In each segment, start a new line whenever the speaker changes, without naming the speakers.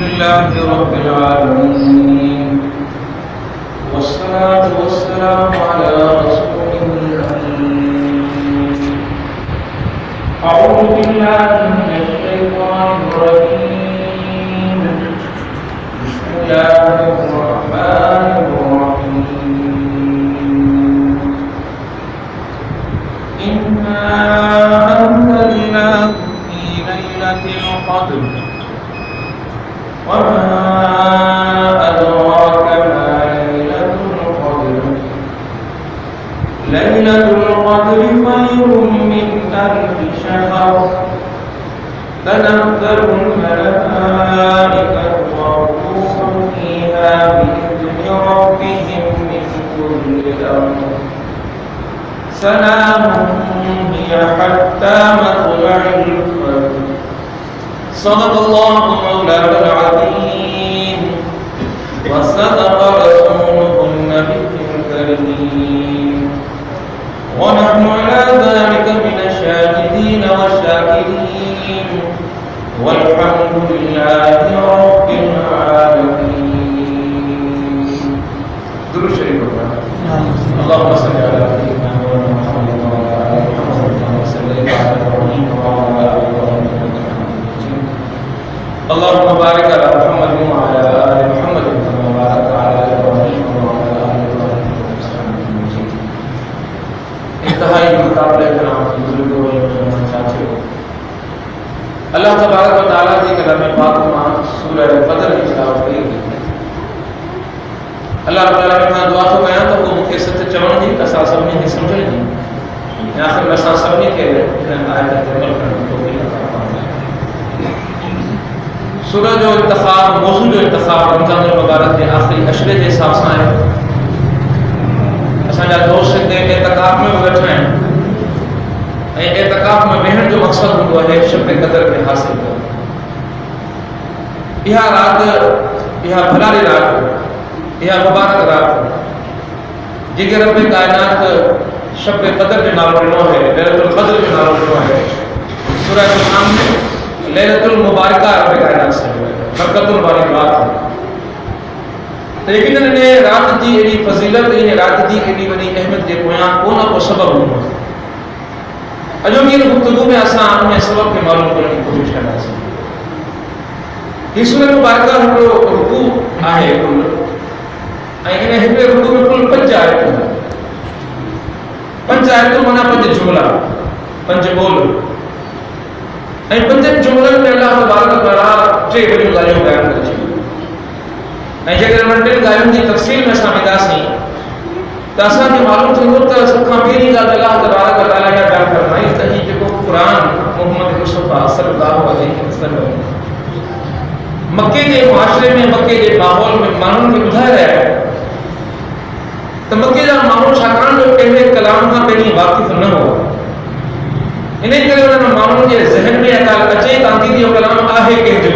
لله رب العالمين والصلاة والسلام على رسوله الأمين. أعوذ بالله من الشيطان الرجيم. بسم الله الرحمن الرحيم. إنا أنزلناه في ليلة القدر وما أدراك ما ليلة القدر. ليلة القدر خير من ألف شهر. تنزل الملائكة والروح فيها بإذن ربهم من كل أمر. سلام هي حتى مطلع الفجر. صدق الله مولانا العظيم وصدق رسوله النبي الكريم ونحن على ذلك من الشاهدين والشاكرين والحمد لله رب العالمين. درود شریف اللهم صل على سيدنا محمد وعلى آل محمد كما صليت على إبراهيم وعلى آل إبراهيم إنك حميد مجيد. اللهم بارك على محمد وعلى آل محمد كما باركت على إبراهيم وعلى آل إبراهيم إنك حميد مجيد. انتہائی مقابل احترام بزرگوں اور ساتھیوں، اللہ تبارک و تعالیٰ کی کلام پاک میں سورہ بدر کی تلاوت کئی گئی ہے. اللہ رب العالمین دعا تو بیان تو مکھے سچ چون دی کسا سب نے سمجھ لی یا پھر نسا سب نے کہ ان آیت عمل کرنے کو بھی عطا فرمائے. سورہ جو انتخاب موضوع جو انتخاب رمضان المبارک کے آخری عشرے کے حساب سے ہے. اساں جا دوست دے اعتکاف میں بیٹھے ہیں. اعتکاف میں بہن جو مقصد ہوندو ہے شب قدر کے حاصل کرنا. یہ رات یہ بھلاری رات یا مبارک رات جگر رب کائنات شب قدر کے نام ڈنو ہے، لیلۃ القدر کے نام ڈنو ہے. سورہ الانعام میں لیلۃ المبارکہ رب کائنات سے برکت والی رات ہے. لیکن نے رات دی ایڈی فضیلت یہ رات دی ایڈی وڈی اہمیت کے پویاں کونا کو سبب ہو. اجو کی گفتگو میں اساں اپنے سبب کے معلوم کرنے کی کوشش کرنا ہے. یہ سورہ مبارکہ ہمارو رکوع ہے کل ایک رکوع میں کل 5 آیتوں 5 آیتوں مانا 5 جملہ 5 بول 5 جملوں میں اللہ تبارک و تعالیٰ 3 وڈیوں ڳالهيون بیان करे छॾियूं. جيڪڏهن ٽن ڳالهيون جي تفصيل ۾ اسان وينداسين ته اسان کي معلوم ٿيندو ته سڀ کان پهرين ڳالهه الله تبارک و تعالیٰ جا بیان فرمائي ته هي جيڪو قرآن محمد مصطفى صلى الله عليه وسلم مکے کے معاشرے میں مکے کے ماحول میں مانون کے ٻڌائي رهيا آهي تو مکے جا مانو چھاکان جو کہنے کلام کا پہلی واقف نہ ہو. انہیں کرے انہوں نے مانو کے ذہن میں اکال اچے تاندی جو کلام آہے کہ جو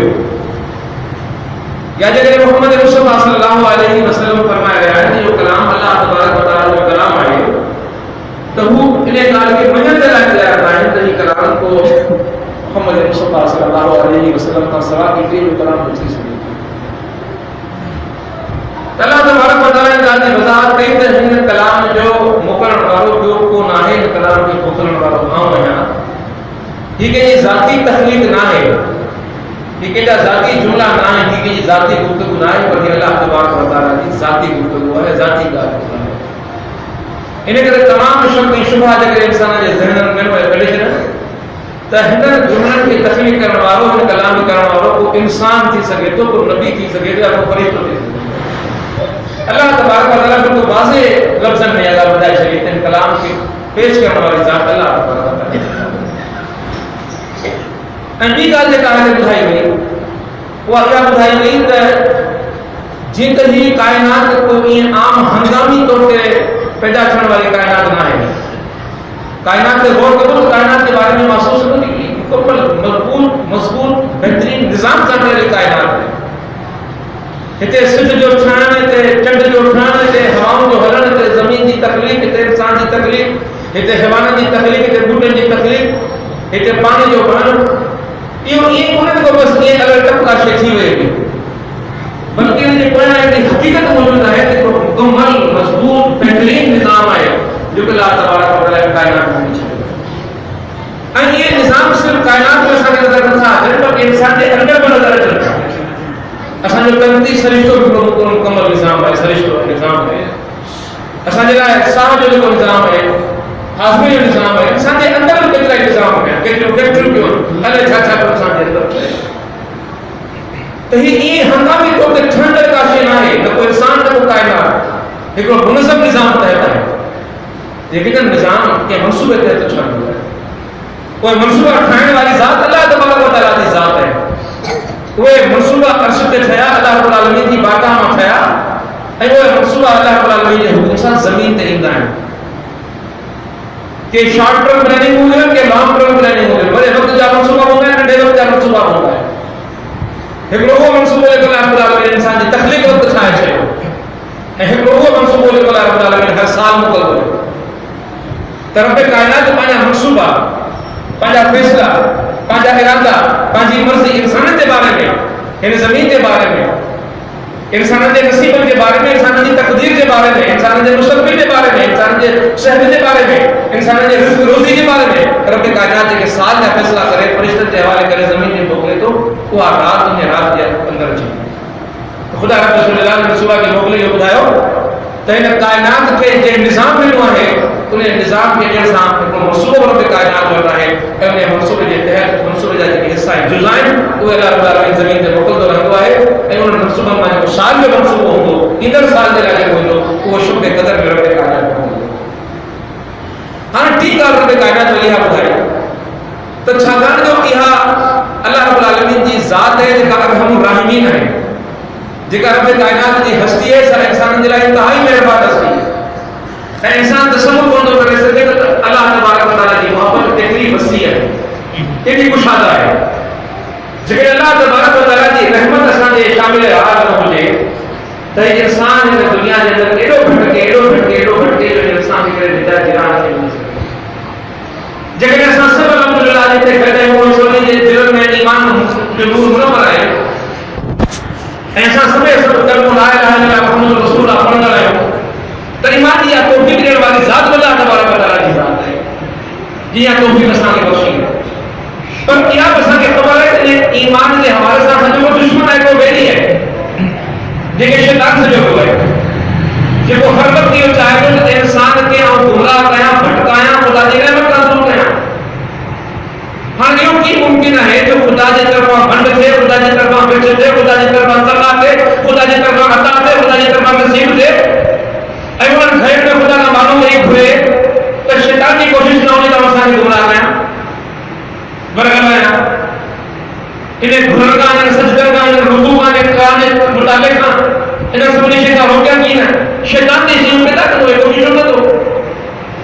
یا جگہ محمد مصطفیٰ صلی اللہ علیہ وسلم فرمایا گیا ہے جو کلام اللہ تبارک و تعالیٰ جو کلام آئے تو وہ انہیں کال کے مجھے دلائے جا رہا ہے تو یہ کلام کو محمد مصطفیٰ صلی اللہ علیہ وسلم کا سوا کی جو کلام پوچھی سکے. اللہ تبارک و تعالیٰ نے وضاحت کئی ته هن کلام جو موڪلڻ وارو ٻيو کو ناهي. کلام کي موڪلڻ وارو آؤں آهيان. هي ڪنهن ذاتي تخليق ناهي، هي ڪنهن ذاتي جملا ناهي، هي ڪنهن ذاتي گفتگو ناهي، بلکہ اللہ تبارک و تعالیٰ جي ذاتي گفتگو ہے، ذاتي ڳالهه ہے. ان کرے تمام شک ۽ شبهه جيڪڏهن انسان جي ذهنن ۾ ڪڍي ڇڏن ته هن جملن کي تخليق ڪرڻ وارو هن کلام ڪرڻ وارو کو انسان ٿي سگهي ٿو، کو نبي ٿي سگهي ٿو، کو فرشتو ٿي سگهي. اللہ تبارک و تعالیٰ کو واضح لفظن میں اللہ بدائے شریعت ان کلام کی پیش کرنے والی ذات اللہ تبارک و تعالیٰ. ॿी ॻाल्हि जेका आहे ॿुधाई वई उहा इहा ॿुधाई वई त जीअं त ही काइनात को ईअं आम हंगामी तौर ते पैदा थियण वारी काइनात न आहे. काइनात ते गौर करो त काइनात जे बारे में महसूस करो कि मुकम्मल मज़बूत बहितरीन निज़ाम करण वारी काइनात आहे. हिते सिज जो ठहण, हिते चंड जो ठहण, हिते हवाउनि जो हलण, हिते ज़मीन जी तकलीफ़, हिते इंसान जी तकलीफ़, हिते हैवाननि जी तकलीफ़, हिते ॿूटनि जी तकलीफ़, हिते पाणी जो बहण. इहो असांखे नज़र नथा अचनि पर इंसान जे अंदर बि नज़र अचनि था। असांजो तनती सरिश्तो बि हिकिड़ो मुकमल निज़ाम आहे, सरिश्तो निज़ाम आहे। असांजे लाइ साह जो जेको निज़ाम आहे, हाज़मे जो निज़ाम आहे, असांजे अंदर बि केतिरा ई निज़ाम कया, केतिरियूं फैक्ट्रियूं कयूं, अलाए छा छा पियो असांजे अंदर थिए। त हीअ ईअं हंगामी तौर ते ठहंदड़ का शइ न आहे, न को इंसान न को काइनात, हिकिड़ो मुनज़म निज़ाम तहत आहे। लेकिन निज़ाम कंहिं मनसूबे तहत ठहंदो आहे। कोई मनसूबा ठाहिण वारी ज़ात अल्लाह तबारक व तआला जी ज़ात आहे। उहे मनसूबा अर्श ते ठहिया, अल्लाह रब्बुल आलमीन जी बारगाह मां ठहिया, ऐं उहे मनसूबा अल्लाह रब्बुल आलमीन जे हुकुम सां ज़मीन ते ईंदा आहिनि। के शॉर्ट टर्म प्लानिंग हूंदी आहे, के लॉन्ग टर्म प्लानिंग हूंदी आहे, वॾे वक़्त जा मनसूबा हूंदा आहिनि, नंढे वक़्त जा मनसूबा हूंदा आहिनि। हिकिड़ो उहो मनसूबो जेको अल्लाह रब्बुल आलमीन इंसान जी तख़लीक़ वक़्त ठाहे छॾियो, ऐं हिकिड़ो उहो मनसूबो जेको अल्लाह रब्बुल आलमीन हर साल मुक़ररु कयो। त रब काइनात पंहिंजा मनसूबा, पंहिंजा फ़ैसिला, पंहिंजा इरादा, पंहिंजी मर्ज़ी इंसाननि जे बारे में, हिन ज़मीन जे बारे में, इंसाननि जे नसीबनि जे बारे में, इंसाननि जी तक़दीर जे बारे में, इंसाननि जे मुस्तक़बिल जे बारे में, इंसाननि जे शहर जे बारे में, इंसाननि जे रिज़्क़ रोज़ी जे बारे में रब काइनात जेके साल जा फ़ैसिला करे फ़रिश्तनि जे हवाले करे ज़मीन में मोकिले थो, उहा रात उन रात जे अंदरि अची। ख़ुदा रब ने रसूल खे मोकिले इहो ॿुधायो त हिन काइनात खे जंहिं निज़ाम ॾिनो आहे, उन निज़ाम खे ॾियण सां हिकिड़ो मनसूबो रब काइनात वटि आहे, ऐं उन मनसूबे जे तहत मनसूबे जा जेके हिसा आहिनि, जुज़ आहिनि, उहे अल्लाह रब्बुल आलमीन ज़मीन ते मोकिलंदो रहंदो आहे। ऐं उन मनसूबनि मां जेको साल जो मनसूबो हूंदो, ईंदड़ साल जे लाइ जेको हूंदो, उहो शुभ क़दर में रब काइनात मोकिलंदो। हाणे ठीकु आहे, रब काइनात इहा ॿुधाई त छाकाणि जो इहा अल्लाह रब्बुल आलमीन जी ज़ात आहे जेका अरहमुर राहिमीन आहे, जेका रब काइनात जी हस्ती आहे, सा इंसाननि जे लाइ इंतहाई महिरबान हस्ती आहे। ऐं इंसान तसव्वुर कोन थो करे सघे त अल्लाह तबारक व तआला जी मोहबत केतिरी वसी आहे, केतिरी कुशादा आहे। जेकॾहिं अल्लाह तबारक व तआला जी रहमत असांजे शामिल हाल न हुजे त इंसान हिन दुनिया जे अंदरि एॾो भटके, एॾो भटके, एॾो भटके जो इंसान खे करे हिदायत जी राह नथी मिली सघे। जेकॾहिं असां सभु अल्हम्दुलिल्लाह जिते गॾु आहियूं, सभिनी जे दिलनि में ईमान जो नूर मुनव्वर आहे, ऐं असां सभु कलमो ला इलाहा इल्लल्लाह मुहम्मद रसूलुल्लाह पढ़ंदा आहियूं, त ईमान जी इहा तौफ़ीक़ ॾियण वारी ज़ात अल्लाह तबारक व तआला जी ज़ात आहे, जीअं तौफ़ीक़ असांखे बख़्शी आहे। पर इहा बि असांखे ख़बर आहे त ईमान जे हवाले सां असांजो को दुश्मन आहे, को वैरी आहे, जेके शैतान सॼो पियो आहे, जेको हर वक़्तु इहो चाहे थो त इंसान खे आउं गुमराह कयां, भटकायां, ख़ुदा जी रहमत खां दूर कयां। हाणे इहो कीअं मुमकिन आहे जो ख़ुदा जे तरफ़ां बंद थिए, ख़ुदा जे तरफ़ां विच थिए, ख़ुदा जे तरफ़ां तला थिए, ख़ुदा जे तरफ़ां अता थिए, ख़ुदा जे तरफ़ां नसीब थिए, ऐं उन्हनि शयुनि में ख़ुदा खां माण्हू इहे घुरे त शैतान जी कोशिशि न हूंदी त असांखे गुमराह कयां, बरगलायां। इन घुरण खां, इन सजदनि खां, इन रुकू खां, इन मुताले खां, इन सभिनी शइ खां रोकिया कीअं न? शैतान जी शयूं पैदा कंदो, कोशिशि नथो।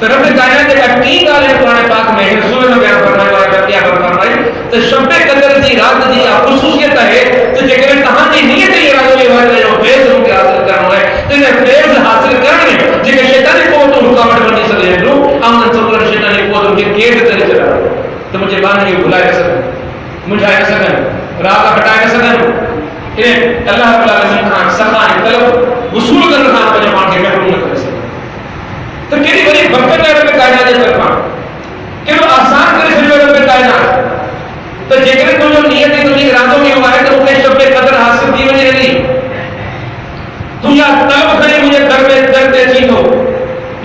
त रब काइनात जेका टी ॻाल्हियूं क़ुरान पाक में हिन सूरत में बयानु फरमायो आहे, बयानु फरमाई त शब क़दर जी रात जी इहा ख़ुसूसियत आहे त जेकॾहिं तव्हांजी नियत इरादो इहो आहे त फैज़ मूंखे हासिल करणो आहे, त इन फैज़ हासिल करण में जेके शैतानी क़ुवतूं रुकावट बणी सघनि थियूं, उन्हनि सभु शैतानी क़ुवतुनि खे कैद करे छॾियो त मुंहिंजे ॿारनि खे भुलाए न सघनि, मुंझाए न सघनि, रात हटाए न सघनि। इन अल्लाह रब्बुल आलमीन खां सफ़ा ऐं तलब वसूल करण खां पंहिंजे पाण खे महरूम न करे सघनि। त कहिड़ी वॾी बरकत आहे रब काइनात जे तरफ़ां, कहिड़ो आसान करे छॾियो रब काइनात त जेकॾहिं तुंहिंजो नियत ऐं तुंहिंजी इरादो इहो आहे त मूंखे शब क़दर हासिल थी वञे हली, तूं या तलब खणी मुंहिंजे घर में दर ते अची थो,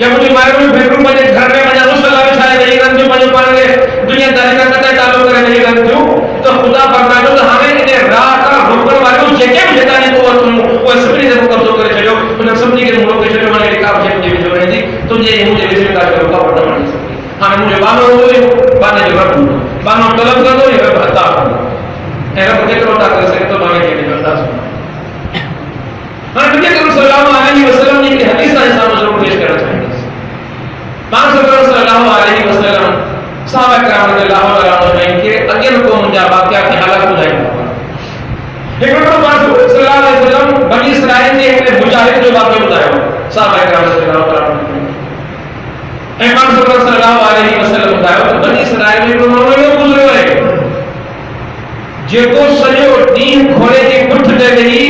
या मुंहिंजी माइरूं भेनरूं पंहिंजे घर में मुंहिंजा मुसला विछाए वेही रहनि थियूं, पंहिंजो पाण खे दुनियादारी खां कतई तालुक़ करे वेही रहनि थियूं, त ख़ुदा फरमाईंदो त हाणे इन राह खां रोकण वारियूं जेके बि शैतानी क़ुवतूं उहे सभिनी ते कब्ज़ो करे छॾियो, उन सभिनी खे रोके छॾियो, हाणे का बि शइ मुंहिंजे विच में वेंदी, तुंहिंजे ऐं मुंहिंजे विच में का रुकावट न बणी सघे। हाणे मुंहिंजो बानो हुयो, बाने जो रब हूंदो, बानो तलब कंदो या रब अता कंदो, ऐं रब केतिरो अता करे सघे थो बाने खे अंदाज़ कोन्हे। हाणे नबी करीम सल्लल्लाहु अलैहि वसल्लम जी हिकिड़ी हदीस आहे सां ज़रूरु पेश करणु चाहींदुसि। पाण सल्लल्लाहु अलैहि वसल्लम सहाबा किराम रज़ियल्लाहु अन्हुम खे अॻियनि क़ौमुनि जा वाक़िया खे हालत ॿुधाईंदा हुआ। हिकिड़ो पाण सल्लल्लाहु अलैहि वसल्लम बनी इसराइल जे हिकिड़े मुजाहिद जो वाक़ियो ॿुधायो सहाबा किराम रज़ियल्लाहु अन्हुम, ऐं पाण सल्लल्लाहु अलैहि वसल्लम ॿुधायो त बनी इसराइल में हिकिड़ो माण्हू अहिड़ो गुज़रियो आहे जेको सॼो ॾींहुं घोड़े जी पुठ ते वेही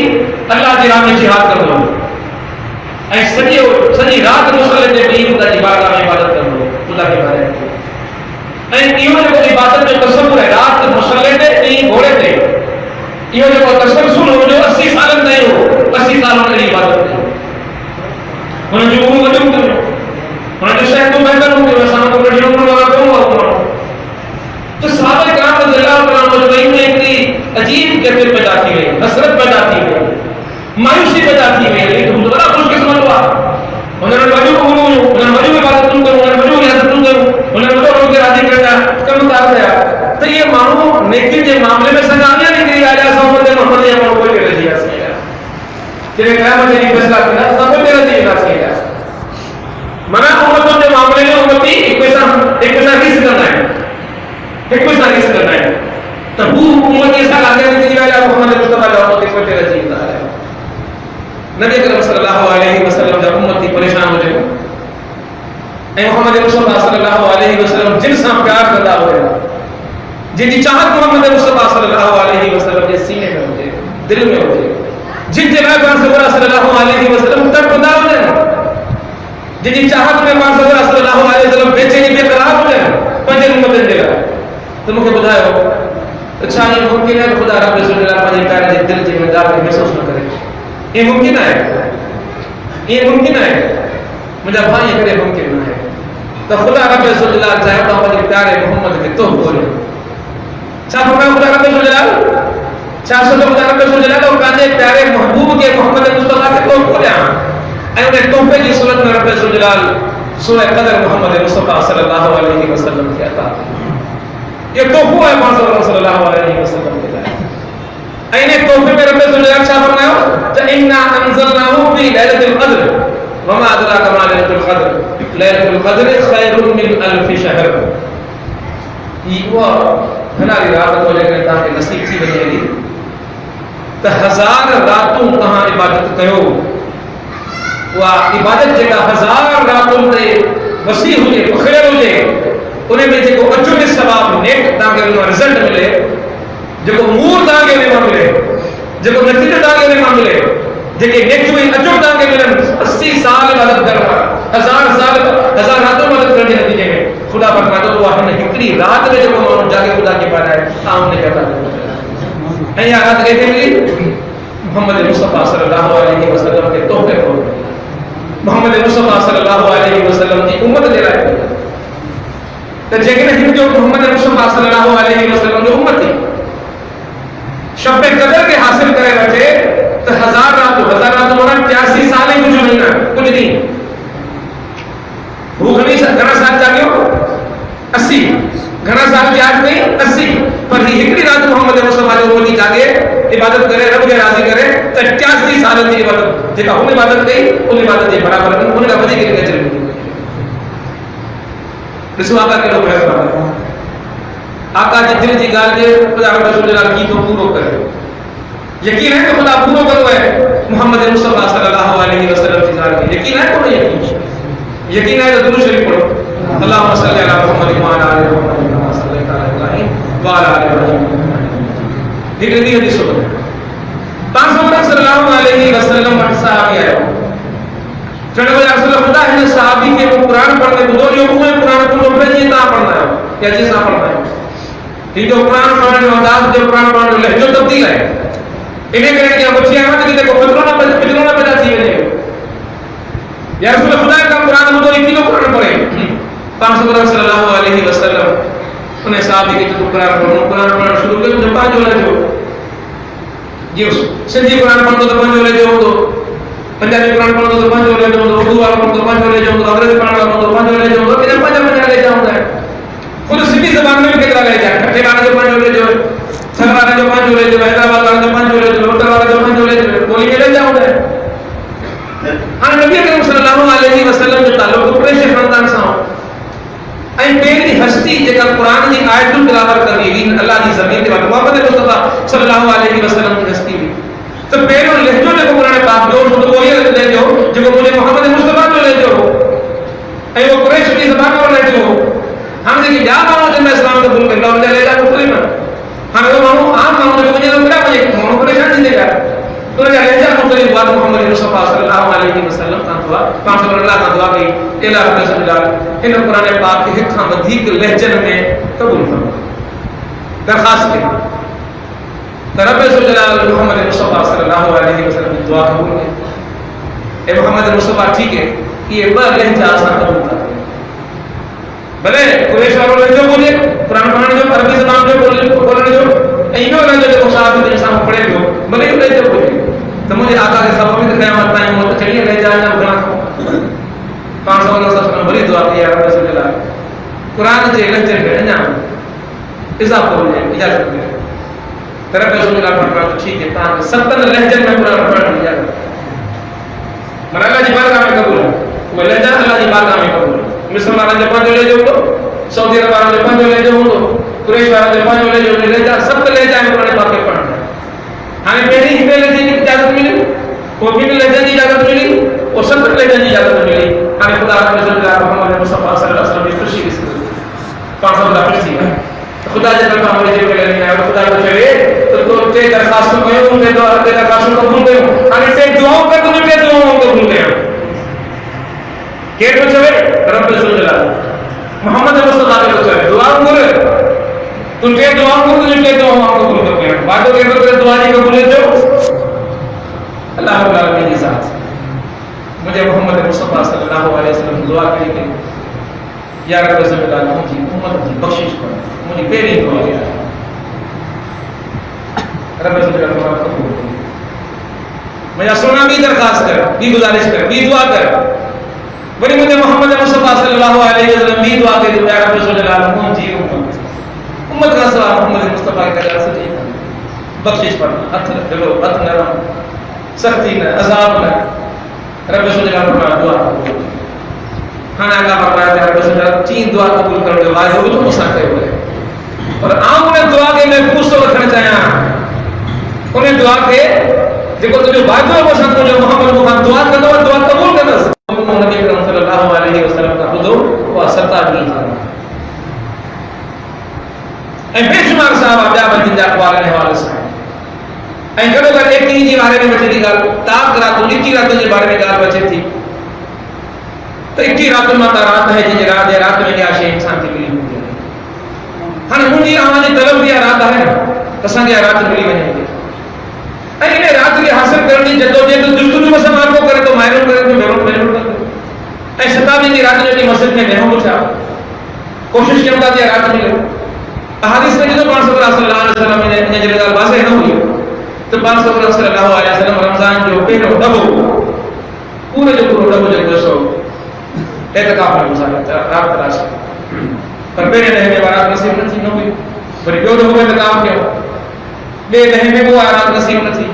अल्लाह जी राह में जिहाद कंदो हो, ऐं सॼी राति मुसले ते वेही ख़ुदा जी बारगाह में इबादत कंदो हो, ख़ुदा खे इबादत कंदो। ऐं इहो जेको इबादत जो तसव्वुर आहे, राति मुसले عجیب گرمی پیدا کی گئی, حسرت پیدا کی گئی, مایوسی پیدا کی گئی. لیکن تو بڑا خوش قسمت ہوا, انہوں نے وجو کو انہوں نے وجو میں بات کروں انہوں نے وجو ریاست کروں انہوں نے وجو کے راضی کرنا کم اتار دیا. تو یہ مانو نیکی کے معاملے میں سنگامیاں نکلی آ جائے صحبت محمد یا مانو کوئی رضی ہے سکیا کہ قیامت نہیں فیصلہ کرنا صحبت رضی ہے سکیا منا امتوں کے معاملے میں امتی ایک پیسہ ریس کرنا ہے, ایک پیسہ ریس کرنا ہے. تو وہ امت ایسا لاگے نکلی آ جائے محمد مصطفیٰ کا امت ایک پیسہ رضی ہے. نبی کریم صلی اللہ علیہ وسلم جب امتی پریشان ہو جائے اے محمد مصطفیٰ صلی اللہ علیہ وسلم جن سے پیار کرتا ہوئے جن کی چاہت محمد مصطفیٰ صلی اللہ علیہ وسلم کے سینے میں ہوتے دل میں ہوتے جن کے نائب صلی اللہ علیہ وسلم تک پتا ہو جائے جن کی چاہت میں صلی اللہ علیہ وسلم بے چینی بے قرار ہو جائے پنجے مدد دے گا تو مجھے بتایا ہو اچھا یہ ممکن ہے خدا رب رسول اللہ پنجے پیارے دل کے میں دار محسوس نہ کرے یہ ممکن ہے یہ ممکن ہے مجھے بھائی یہ کرے ممکن نہ ہے تو خدا رب رسول اللہ چاہے تو پنجے پیارے محمد کے تو بولے چاہ فرمایا خدا رب رسول اللہ چاہ سو خدا رب رسول اللہ تو پنجے پیارے محبوب کے محمد مصطفیٰ کے تو بولے انہیں تحفے کی صورت میں رب رسول اللہ سورہ قدر محمد مصطفیٰ صلی اللہ علیہ وسلم کی عطا یہ تحفہ ہے محمد صلی اللہ علیہ وسلم کے لئے انہیں تحفے میں رب رسول اللہ چاہ فرمایا فَإِنَّا أَنزَلْنَاهُ فِي لَيْلَةِ الْقَدْرِ وَمَا أَدْرَاكَ مَا لَيْلَةُ الْقَدْرِ لَيْلَةُ الْقَدْرِ خَيْرٌ مِّنْ أَلْفِ شَهْرٍ. یہ وہ بھلالی رات کو لیکن تاکہ نصیب تھی بنی علی تو ہزار راتوں کہاں عبادت کرو وہ عبادت جگہ ہزار راتوں تے وسیع ہو جائے خیر ہو جائے انہیں میں جو اچھو کے ثواب نیک تاکہ انہیں رزلٹ ملے جو مور تاکہ انہیں ملے جو نتیجہ تاکہ انہیں ملے جیکے نیک جو اچھو تاکہ ملن 80 سال عبادت کرنا ہزار راتوں مدد کرنے نتیجے میں خدا فرماتا تو وہ ہم نے ہکڑی رات میں جو مانو جا کے خدا کے پاس آئے ہم نے کہتا ہے یہ رات کہتے ملی محمد مصطفیٰ صلی اللہ علیہ وسلم کے تحفے کو محمد مصطفیٰ صلی اللہ علیہ وسلم کی امت دے رہا ہے تو جگہ ہم جو محمد مصطفیٰ صلی اللہ علیہ وسلم کی امت تھی شب قدر کے حاصل کرے بیٹھے تو ہزار راتوں ہونا 83 سال ہی کچھ مہینہ کچھ نہیں وہ گھنا سال جاگے ہو 80 گھنا سال جاگ نہیں 80 پر ہی ہکڑی رات محمد مصطفیٰ جو امتی جاگے عبادت کرے رب کے راضی کرے تو 83 سال کی عبادت جگہ ان عبادت گئی ان عبادت کے برابر ان کا وجہ کے لیے چلے رسول آقا کے لوگ ہے آقا جی دل کی گال کے خدا رسول اللہ کی تو پورو کرے یقین ہے کہ خدا پورو کرو ہے محمد مصطفیٰ صلی اللہ علیہ وسلم کی گال کے یقین ہے کہ نہیں یقین ہے تو درود شریف پڑھو اللہم صلی علی محمد وعلی آل محمد کما صلیت علی ابراہیم وعلی آل ابراہیم یہ دی حدیث سنو پاک صلی اللہ علیہ وسلم صحابی آئے چڑھے ہوئے رسول خدا ہے صحابی کے قرآن پڑھنے کو دو جو ہوئے قرآن کو پڑھنے یہ تا پڑھنا ہے یا جیسا پڑھنا ہے یہ جو قرآن پڑھنے انداز جو قرآن پڑھنے لہجو تبدیل ہے انہیں کہنے کہ بچی آمد کی دیکھو فطرونہ پیدا تھی ہے یا رسول خدا کا قرآن مدو ایک کلو قرآن پڑھے پاک صلی اللہ علیہ وسلم انہیں صحابی کے جو قرآن پڑھنا شروع کرے جو پانچ ہونا جو یہ سندھی قرآن پڑھنے تو پانچ ہونے جو تو پنجابی قرآن پڑھنے تو پانچ ہونے جو تو اردو والا پڑھنے تو پانچ ہونے جو تو انگریزی پڑھنے تو پانچ ہونے جو تو کتنے پانچ لے جاؤں گا خود سندھی زبان میں بھی کتنا لے جائے کھٹے والے جو پانچ ہونے جو سر والے جو پانچ ہونے جو حیدرآباد والے جو پانچ ہونے جو لوٹر والے جو پانچ ہونے جو بولی میں لے جاؤں گا ہاں نبی کریم صلی اللہ علیہ وسلم جو تعلق قریش خاندان سے ہوں ऐं पहिरीं हस्ती जेका क़ुरान जी आयतुनि तिलावत करी हुई अल्लाह जी ज़मीन ते मोहम्मद मुस्तफ़ा सल्लल्लाहु अलैहि वसल्लम जी हस्ती हुई त पहिरियों लहजो जेको क़ुरान पाक जो उहो ई लहजो जेको मुंहिंजे मोहम्मद मुस्तफ़ा जो लहजो ऐं उहो क़ुरैश जी ज़बान जो लहजो हाणे जेके ॿिया माण्हू जिन इस्लाम क़बूल कयो उनजा लहजा मुख़्तलिफ़ आहिनि हाणे उहो माण्हू आम माण्हू जेको वञे थो केॾा वञे माण्हू परेशान थींदे पिया उनजा लहजा मुख़्तलिफ़ हुआ मोहम्मद मुस्तफ़ा सल्लल्लाहु अलैहि वसल्लम खां दुआ पाण अल्लाह खां दुआ कई इला रसूलल्लाह इन क़ुरान पाक खे हिक खां वधीक लहजन में क़बूल फरमा दरख़्वास्त कई त रब जलाल मोहम्मद मुस्तफ़ा सल्लल्लाहु अलैहि वसल्लम की दुआ कबूल कई ए मोहम्मद मुस्तफ़ा ठीक है ये ॿ लहजा असां क़बूल था भले कुरैश वारो लहजो बोले क़ुरान पढ़ण जो अरबी ज़बान जो बोलण जो ऐं इहो लहजो जेको साबित دے طرف رسول اللہ فرمایا تو ٹھیک ہے تاں 70 لہجن میں قرآن پڑھ لیا من اللہ جی بارگاہ میں قبول ہے وہ لہجہ اللہ جی بارگاہ میں قبول ہے مصر والا جاپان جو لے جو تو سعودی عرب والا جاپان جو لے جو تو قریش والا جاپان جو لے جو لہجہ 70 لہجہ میں قرآن پاک کے پڑھنا ہے ہمیں پہلی ہی پہلے لہجے کی اجازت ملی وہ بھی لہجے کی اجازت ملی اور 70 لہجے کی اجازت ملی ہمیں خدا رسول اللہ محمد مصطفیٰ صلی اللہ علیہ وسلم کی خوشی کی 500 کا خوشی ہے خدا جب تک ہماری جیب میں نہیں آیا خدا کو چلے تو تے درخواست کو کہوں تے درخواست کو بھول گئے ہمیں تے دعاؤں کر تو تے دعاؤں کو بھول گئے کہ تو چلے رب رسول اللہ محمد مصطفیٰ کو چلے دعاؤں کرے تم تے دعاؤں کو تے دعاؤں کو بھول گئے باتوں کے اندر دعا نہیں قبول ہے جو اللہ رب العالمین کی ذات مجھے محمد مصطفیٰ صلی اللہ علیہ وسلم دعا کی کہ یا رب رسول اللہ مجھے امت کی بخشش کر مجھے پہلی دعا دیا رب رسول اللہ قبول کر مجھے سونا بھی درخواست کر بھی گزارش کر بھی دعا کر بڑی مجھے محمد مصطفیٰ صلی اللہ علیہ وسلم بھی دعا کے یا رب رسول اللہ مجھے امت کا سوال محمد مصطفیٰ کا جلال سے بخشش پر ہاتھ دلو ہاتھ نرم سختی نہ عذاب نہ رب رسول اللہ کا دعا قبول کھانا اللہ فرمایا کہ رب رسول اللہ 3 دعا قبول کرنے کے بعد وہ تو مساکے ہوئے اور عام انہیں دعا کے محفوظ تو رکھنا چاہیے انہیں دعا کے دیکھو تجھے بات ہے وہ ساتھ جو محمد مخان دعا کرتا ہے دعا قبول کرتا ہے نبی کرم صلی اللہ علیہ وسلم کا حضور وہ 70 تھا اے بے شمار صاحب آپ بن جا اقوال نے حوالے سے اے کدو کر ایک ہی جی بارے میں بچے دی گل تاک رات نکی رات کے بارے میں گل بچے تھی تو ایک ہی رات ماتا رات ہے جی رات میں کیا شے انسان کی ملی ہوئی ہے ہن مجھے ہماری طلب دیا رات ہے کساں دیا رات ملی ونے گی اے انہیں رات کی حاصل کرنی جدوجہد جستجو مثلا آپ کو کرے تو محروم کرے تو محروم کر اے ستاوی دی رات جو مسجد میں محروم اٹھا کوشش کرتا دیا رات ملے احادیث میں جو 500 صلی اللہ علیہ وسلم نے انہیں جلال واضح نہ ہوئی تو 500 صلی اللہ علیہ وسلم رمضان جو پہلو ڈبو پورے جو پورو ڈبو جو 200 اعتکاف میں گزارا رات تلاش پر پہلے رہنے والا نصیب نہ تھی نہ ہوئی پر جو ڈبو اعتکاف کیا بے رہنے میں وہ رات نصیب نہ تھی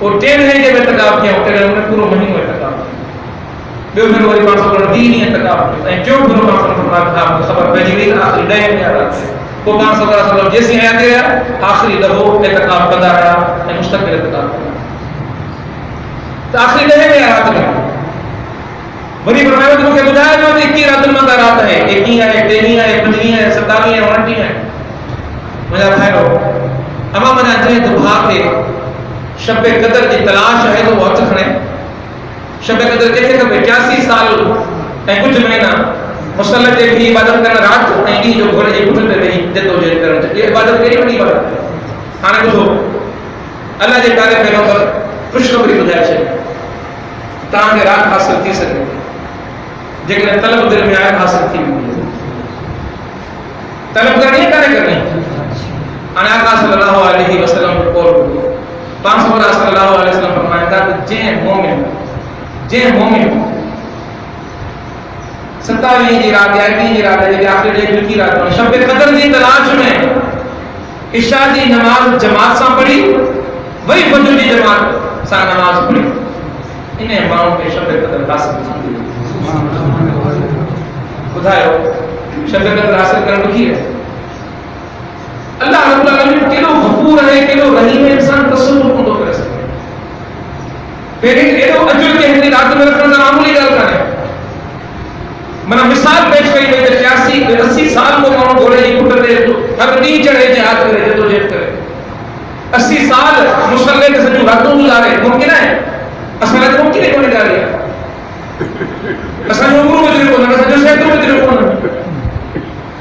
اور ٹین ہے جب اعتکاف کیا تے انہیں پورو مہینہ اعتکاف بے پھر وہ 500 دین اعتکاف ہے جو پورو 500 خبر بھیجی گئی آخری ڈے میں رات وہ 500 جیسی حیات رہا آخری لہو اعتکاف بندہ رہا مستقبل اعتکاف تو آخری لہے میں رات میں بڑی فرمایا تو مجھے بتایا جو 21 رات المدہ رات ہے 21 ہے 13 ہے 15 ہے 27 ہے 29 ہے مجھے بھائیو اما من اجرے تو بھاگ کے شب قدر کی تلاش ہے تو وہ کھڑے شب قدر کہتے کہ 85 سال اے کچھ مہینہ مسلط کے بھی عبادت کرنا رات نہیں جو گھوڑے جی اٹھتے رہی جدو جہد کرنا یہ عبادت کیڑی بڑی عبادت ہے ہاں ٻدھو اللہ کے پیارے پیغمبر خوشخبری ٻڌائي ہے تاں کے رات حاصل تھی سکے جيڪڏهن طلب دل میں آئے حاصل تھی ويندي طلب کرنی کرنی انا آقا صلی اللہ علیہ وسلم کو پانچ صلی اللہ علیہ وسلم فرمایا تھا کہ جے مومن 27 جی رات یا 21 جی رات ہے آخری ڈے کی رات شب قدر کی تلاش میں عشاء کی نماز جماعت سے پڑھی وہی فجر کی جماعت سے نماز پڑھی انہیں ماؤں کے شب قدر حاصل تھی بتاؤ شب قدر حاصل کرنے کی ہے اللہ رب العالمین کیلو غفور ہے کیلو رحیم ہے انسان تصور کو کر سکے پھر ایلو اجر کے ہندی رات میں رکھنا معمولی گل کرے منا مثال پیش کری وے 86 80 سال کو مانو گھوڑے جی پٹتے ہر ڈی چڑھے جہاد کرے تو جیت کرے 80 سال مصلی کے سجو راتوں گزارے ممکن ہے اصل تو ممکن ہے کوئی گل ہے اصل عمر میں جو نہ جو سے تو جو کو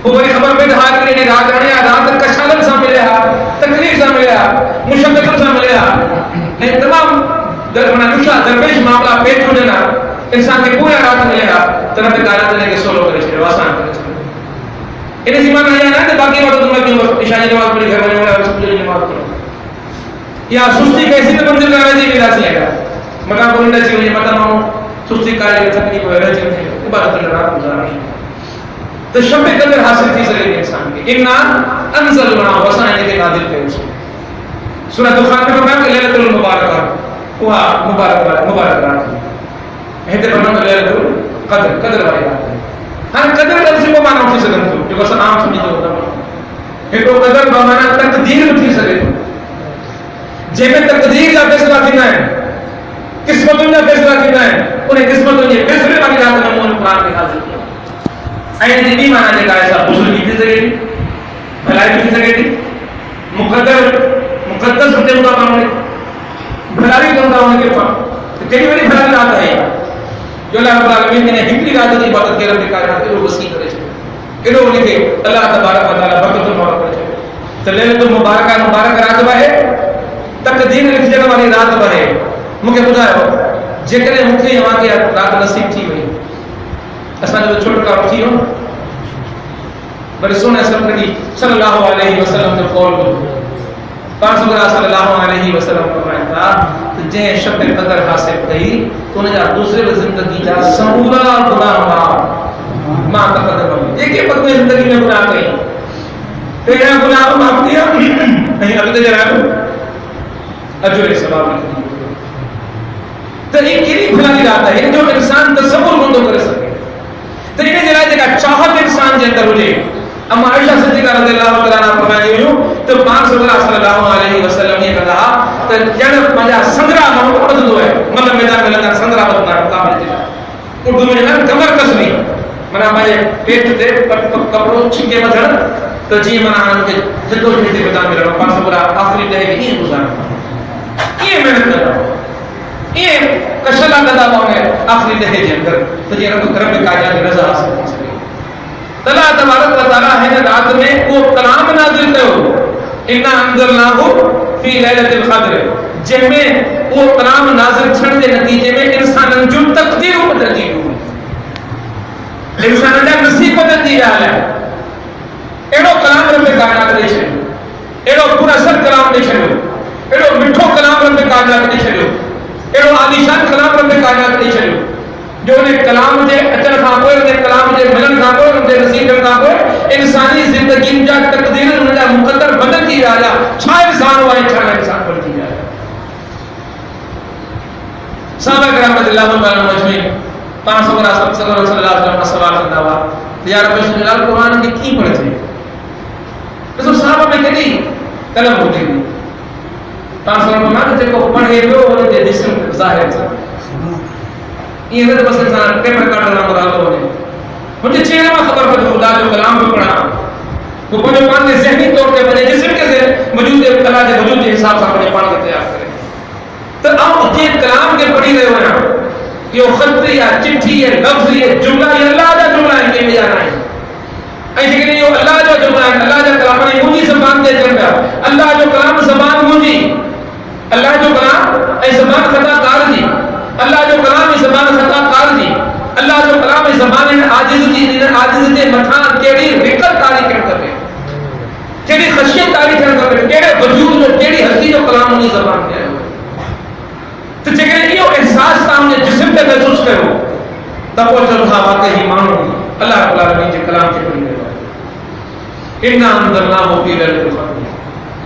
وہ بڑی خبر پہ ہاتھ کرنے نے رات رہنے رات کا شالن سا ملیا تکلیف سا ملیا مشقت سا ملیا تمام درمنا نشا درویش معاملہ پیٹ ہو جانا انسان کے پورا رات ملے گا طرف کارات نے کے سولو کرے چھے آسان کرے چھے انہیں زمان آیا نا کہ باقی وقت تمہیں کیوں عشاء نماز پڑھی گھر میں والا سب جو نماز پڑھو یا سستی کیسی تو منزل کا رجی بھی راسی ہے مقام کو انڈا چیئے مطلب ہم سستی کاری کر سکتی کوئی رجی ہوتی ہے عبادت اللہ رات گزارا تو شب قدر حاصل تھی سکے انسان کے انہا انزلنا وسائل کے نازل کرے سورہ دخان میں فرمایا کہ لیلۃ المبارک وہ مبارک رات ہے تے فرمایا لیلۃ القدر قدر والی رات ہے ہر قدر لفظ کو معنی اٹھی سکن تو جو بس عام سمجھو ہوتا ہے تو قدر بمعنی تقدیر اٹھی سکے جے میں تقدیر کا فیصلہ تھینا ہے قسمتوں کا فیصلہ تھینا ہے انہیں قسمتوں کے فیصلے والی رات میں مون قرآن میں حاضر کیا این دی معنی نے کہا ایسا بزرگی تھی سکے بھلائی تھی سکے تھی مقدس ہوتے ہوتا پاؤں بھلائی ہوتا ہونے کے پاس کئی بڑی بھلائی رات ہے جو اللہ رب العالمین نے ہکری رات کی عبادت کے رب کائنات کے لوگ وسیع کرے چھے کہ لوگ لکھے اللہ تبارک و تعالی برکت المبارک کرے چھے تو لیلۃ المبارک مبارک رات ہے تقدیر لکھ جگہ والی رات ہے مجھے بتایا جے کرے مکھے وہاں کی رات نصیب تھی وئی اساں جو چھوٹ کا اٹھی ہو بڑے سونے سرکڑی صلی اللہ علیہ وسلم جو قول کو پاس اللہ صلی اللہ علیہ وسلم فرمایا تھا کہ جے شب قدر حاصل کئی تو نے جا دوسرے زندگی جا سمورا گناہ ماں تقدم ایک ایک وقت میں زندگی میں گناہ کئی تیرا گناہ معاف کیا نہیں اگلے جرا اجر ثواب نہیں تو یہ کیلی بھلائی رات ہے جو انسان تصور بندو کر سکے تو یہ جرا جگہ چاہت انسان کے اندر ہوجے اما عائشہ صدیقہ رضی اللہ تعالیٰ عنہ فرمائی ہوں تو پاک صلی اللہ علیہ وسلم نے کہا تو جن مجا سندرا محمد دو ہے مطلب میدان میں لگا سندرا بدنا کامل تھی اردو میں جنہاں کمر کسنی منا مجھے پیٹ دے کپڑوں چھنکے بدھن تو جی منا آن کے جدو جیتے میدان میں لگا پاک صلی اللہ آخری دے گی یہ گزارا یہ محنت کر رہا ہوں یہ کشلہ دادا پاؤں ہے آخری دے کے اندر تو جی رب کائنات رضا حاصل کر سکے اللہ تبارک و تعالی ہے رات میں وہ کلام نازل کرو انا انزلناہ فی لیلۃ القدر جن میں وہ کلام نازل چھن کے نتیجے میں انسان جو تقدیر کو بدل دی انسان کا نصیب بدل دی رہا ہے ایڑو کلام رب کائنات دے چھڑو ایڑو پورا سر کلام دے چھڑو ایڑو مٹھو کلام رب کائنات دے چھڑو ایڑو عالیشان کلام رب کائنات دے چھڑو جو نے کلام دے اچھا کھا کوئی نے کلام دے ملن کھا کوئی نے نصیب کھا کوئی انسانی زندگی جا تقدیر ان کا مقدر بدل دی رہا ہے چھا انسان ہوا ہے چھا انسان بدل دی رہا ہے صحابہ کرام رضی اللہ عنہ مجمعین 500 برا صلی اللہ علیہ وسلم سوال کرتا ہوا یا رب اللہ قرآن کی کی پڑھے تھے تو صحابہ میں کہتی طلب ہوتی ہے 500 برا جے کو پڑھے ہو اور دے جسم ظاہر تھا یہ ہے بس انسان پیپر کاٹ رہا مراد ہونے مجھے چہرے میں خبر پڑ خدا جو کلام کو پڑھا وہ پڑھے پان نے ذہنی طور پہ بنے جسم کے سے موجود اللہ کے وجود کے حساب سے اپنے پان کو تیار کرے تو آپ یہ کلام کے پڑھی رہے ہو نا یہ خط یا چٹھی یا لفظ یا جملہ یا اللہ کا جملہ ہے کہ جانا ہے ایسے کہ یہ اللہ جو جملہ ہے اللہ کا کلام ہے مجھے زبان دے چل رہا اللہ جو کلام زبان مجھے اللہ جو کلام اے زبان خطا کار دی اللہ جو کلام زبان خطا کار دی اللہ جو کلام زبان عاجز دے مٹھان کیڑی رکت تاریخ کرتے کیڑی خشیت تاریخ کرتے کیڑے وجود جو کیڑی ہستی جو کلام انہی زبان دے تو جگر یہ احساس سامنے جسم پہ محسوس کرو تب وہ جو تھا واقعی مانو اللہ رب العالمین کے کلام کے پڑھی رہے اِنَّا أَنزَلْنَاهُ فِي لَيْلَةِ الْقَدْرِ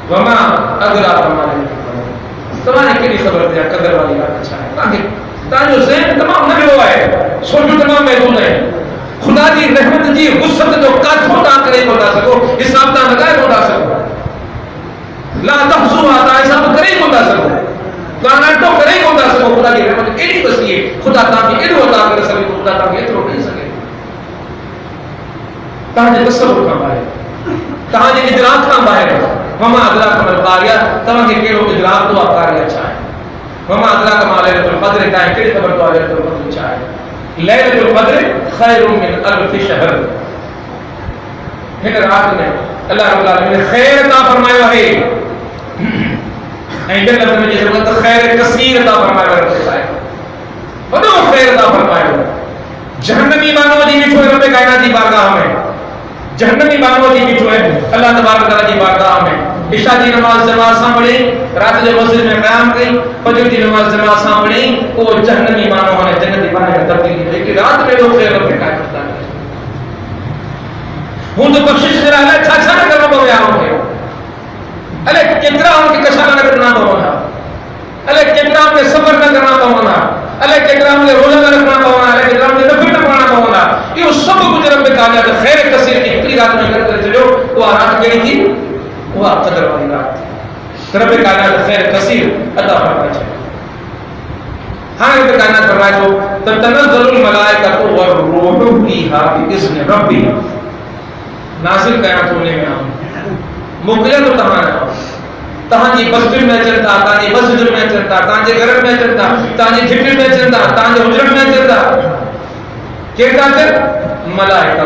وَمَا أَدْرَاكَ مَا لَيْلَةُ الْقَدْرِ تمہارے کیلی خبر دیا قدر والی رات اچھا ہے تاکہ جو ذہن تمام نہ ہوا ہے سوچو تمام محدود ہے خدا کی رحمت جی غصت جو کاتھوں تا کرے کو دا سکو حساب تا لگائے کو دا سکو لا تحصوها تا حساب کرے کو دا سکو کانٹو کرے کو دا سکو خدا کی رحمت ایڈی وسیع ہے خدا تاکہ ایڈو عطا کر سکے خدا تاکہ ایترو نہیں سکے تاکہ تصور کا باہر تاکہ ادراک کا باہر وما ادراک ما القاریہ تاکہ کیڑو ادراک تو قاریہ اچھا ہے وما ادراک ما لیلۃ القدر کا کیڑی خبر تو لیلۃ القدر اچھا ہے لیلۃ القدر خیر من الف شہر ہے رات میں اللہ رب العالمین نے خیر عطا فرمایا ہے این دل میں جیسے بولتا خیر کثیر عطا فرمایا ہے بڑا خیر عطا فرمایا جہنمی مانو دی بچو رب کائنات دی بارگاہ میں جہنمی مانو دی بچو ہے اللہ تبارک تعالی دی بارگاہ میں عشاء دی نماز جماعت سان پڑھی رات جو مسجد میں قیام کی فجر دی نماز جماعت سان پڑھی وہ جہنمی مانو نے جنتی بنانے کا تبدیلی ہے کہ رات میں لوگ خیر رب کائنات ہوں تو بخشش کرا ہے چھا چھا نہ کرنا پڑے آؤں گے ارے کتنا ان کے کشا نہ کرنا پڑا ارے کتنا ان کے صبر نہ کرنا پڑا ارے کتنا ان کے روزہ نہ رکھنا پڑا ارے کتنا ان کے نفل نہ پڑھنا پڑا یہ سب کچھ رب تعالیٰ کا خیر کثیر کی اتنی رات میں کرتے چلو وہ رات کہی تھی وہ قدر والی رات رب تعالیٰ کا خیر کثیر عطا فرمائے چاہیے ہاں رب تعالیٰ فرمائے تو تتنزل الملائکۃ والروح فیہا بإذن ربہم نازل قیامت ہونے میں آؤں موکلے تو تہاں آؤں تہاں جی بستی میں چلتا تہاں جی مسجد میں چلتا تہاں جی گھر میں چلتا تہاں جی جھٹی میں چلتا تہاں جی حجرت میں چلتا کہتا ہے ملائکہ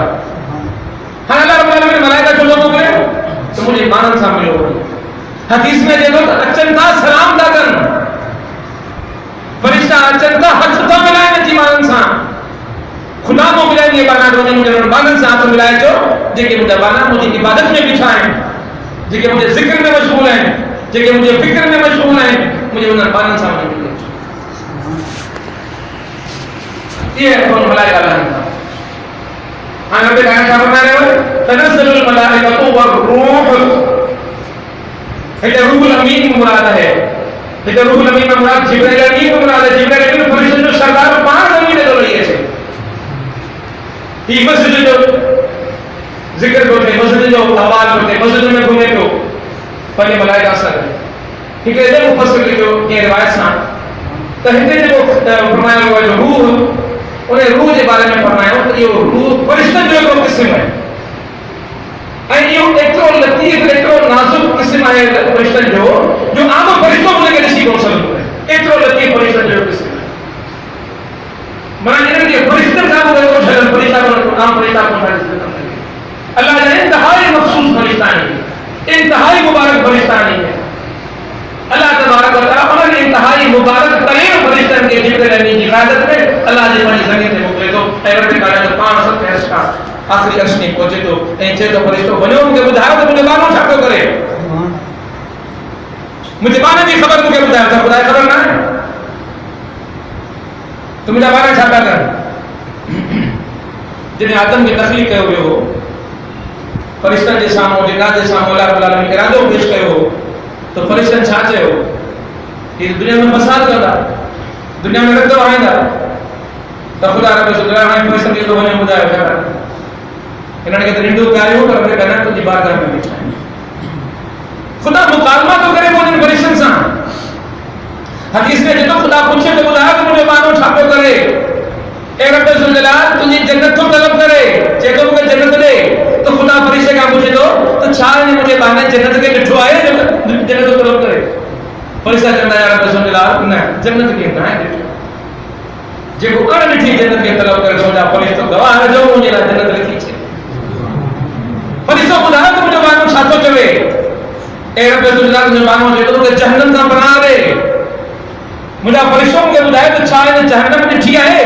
ہاں اللہ رب العالمین ملائکہ جو لوگوں میں تو مجھے مانن سا ملو حدیث میں دیکھو تو اچنتا سلام دا کن فرشتہ اچنتا حستا ملائے میں جی مانن سا خدا کو ملائے یہ بانا جو مجھے مانن سا تو ملائے جو جے کہ مجھے بانا مجھے عبادت میں بچھائیں جے کہ مجھے ذکر میں مشغول ہیں جے کہ مجھے فکر میں مشغول ہیں مجھے انہیں مانن سا ملے یہ ہے کون ملائکہ اللہ ہاں نبی کہنا کیا فرما رہے ہو تنزل الملائکۃ والروح یہ روح الامین مراد ہے یہ روح الامین میں مراد جبرائیل امین مراد ہے جبرائیل امین فرشتہ جو سردار پانچ زمین دے رہی ہے یہ مسجد جو ذکر کرتے مسجد جو آواز کرتے مسجد میں گھومے تو پہلے ملائکہ اثر ہے ٹھیک ہے جب مفسر جو یہ روایت سان تو ہندے جو فرمایا ہوا جو روح انہیں روح کے بارے میں فرمایا ہو تو یہ روح فرشتہ جو ایک قسم ہے یہ ایکٹرو لطیف ایکٹرو نازک قسم ہے فرشتہ جو عام فرشتوں کو لے کے نسی کو سلو ہے ایکٹرو لطیف فرشتہ جو قسم ہے مانا یہ فرشتہ کا وہ شکل فرشتہ کو عام فرشتہ کو اللہ نے انتہائی مخصوص فرشتہ نہیں انتہائی مبارک فرشتہ نہیں ہے اللہ تبارک و تعالی انہوں نے انتہائی مبارک ترین فرشتہ کے جبرائیل امین کی قیادت میں اللہ نے ہماری زمین سے موکلے تو اے رب تعالی تو 500 عرش کا آخری عرش نہیں پہنچے تو این چھ تو فرشتوں بنے ان کے بدھایا تو مجھے بانو چھاپو کرے مجھے بانے بھی خبر مجھے بدھایا تھا خدا خبر نہ ہے تو مجھے بانے چھاپا کر جنہیں آدم کی تخلیق ہوئے ہو فرشتہ جیسا ہو جنات جیسا ہو اللہ رب العالمین ارادوں پیش کرے ہو تو فرشتہ چھاچے ہو یہ دنیا میں فساد کرتا دنیا میں رکھ دو آئیں گا تو خدا رب العالمین فرشتہ کی تو ہونے مدعا ہے انہوں نے کہتے ہندو پیارے ہو کر اپنے کہنا تو جبار کر میں بچھائیں خدا مکالمہ تو کرے وہ ان فرشتوں سے حدیث میں جتو خدا پوچھے تو خدا تو مجھے مانو چھاپو کرے اے رب الجلال تجھے جنت کو طلب کرے چیتو مجھے جنت دے تو خدا فرشتے کا پوچھے تو چھار نے مجھے بانے جنت کے لٹھو آئے جنت کو طلب کرے فرشتہ کہتا ہے یا رب الجلال نہ جنت کے نہ ہے جے کو کر لٹھی جنت کے طلب کرے سوچا فرشتہ گواہ ہے جو مجھے جنت لکھی چھے فرشتہ خدا تو مجھے مانو چھاپو کرے اے رب الجلال مجھے مانو چھے تو جہنم کا بنا دے مجھے فرشتوں کے بدائے تو چھائے نے جہنم لٹھی آئے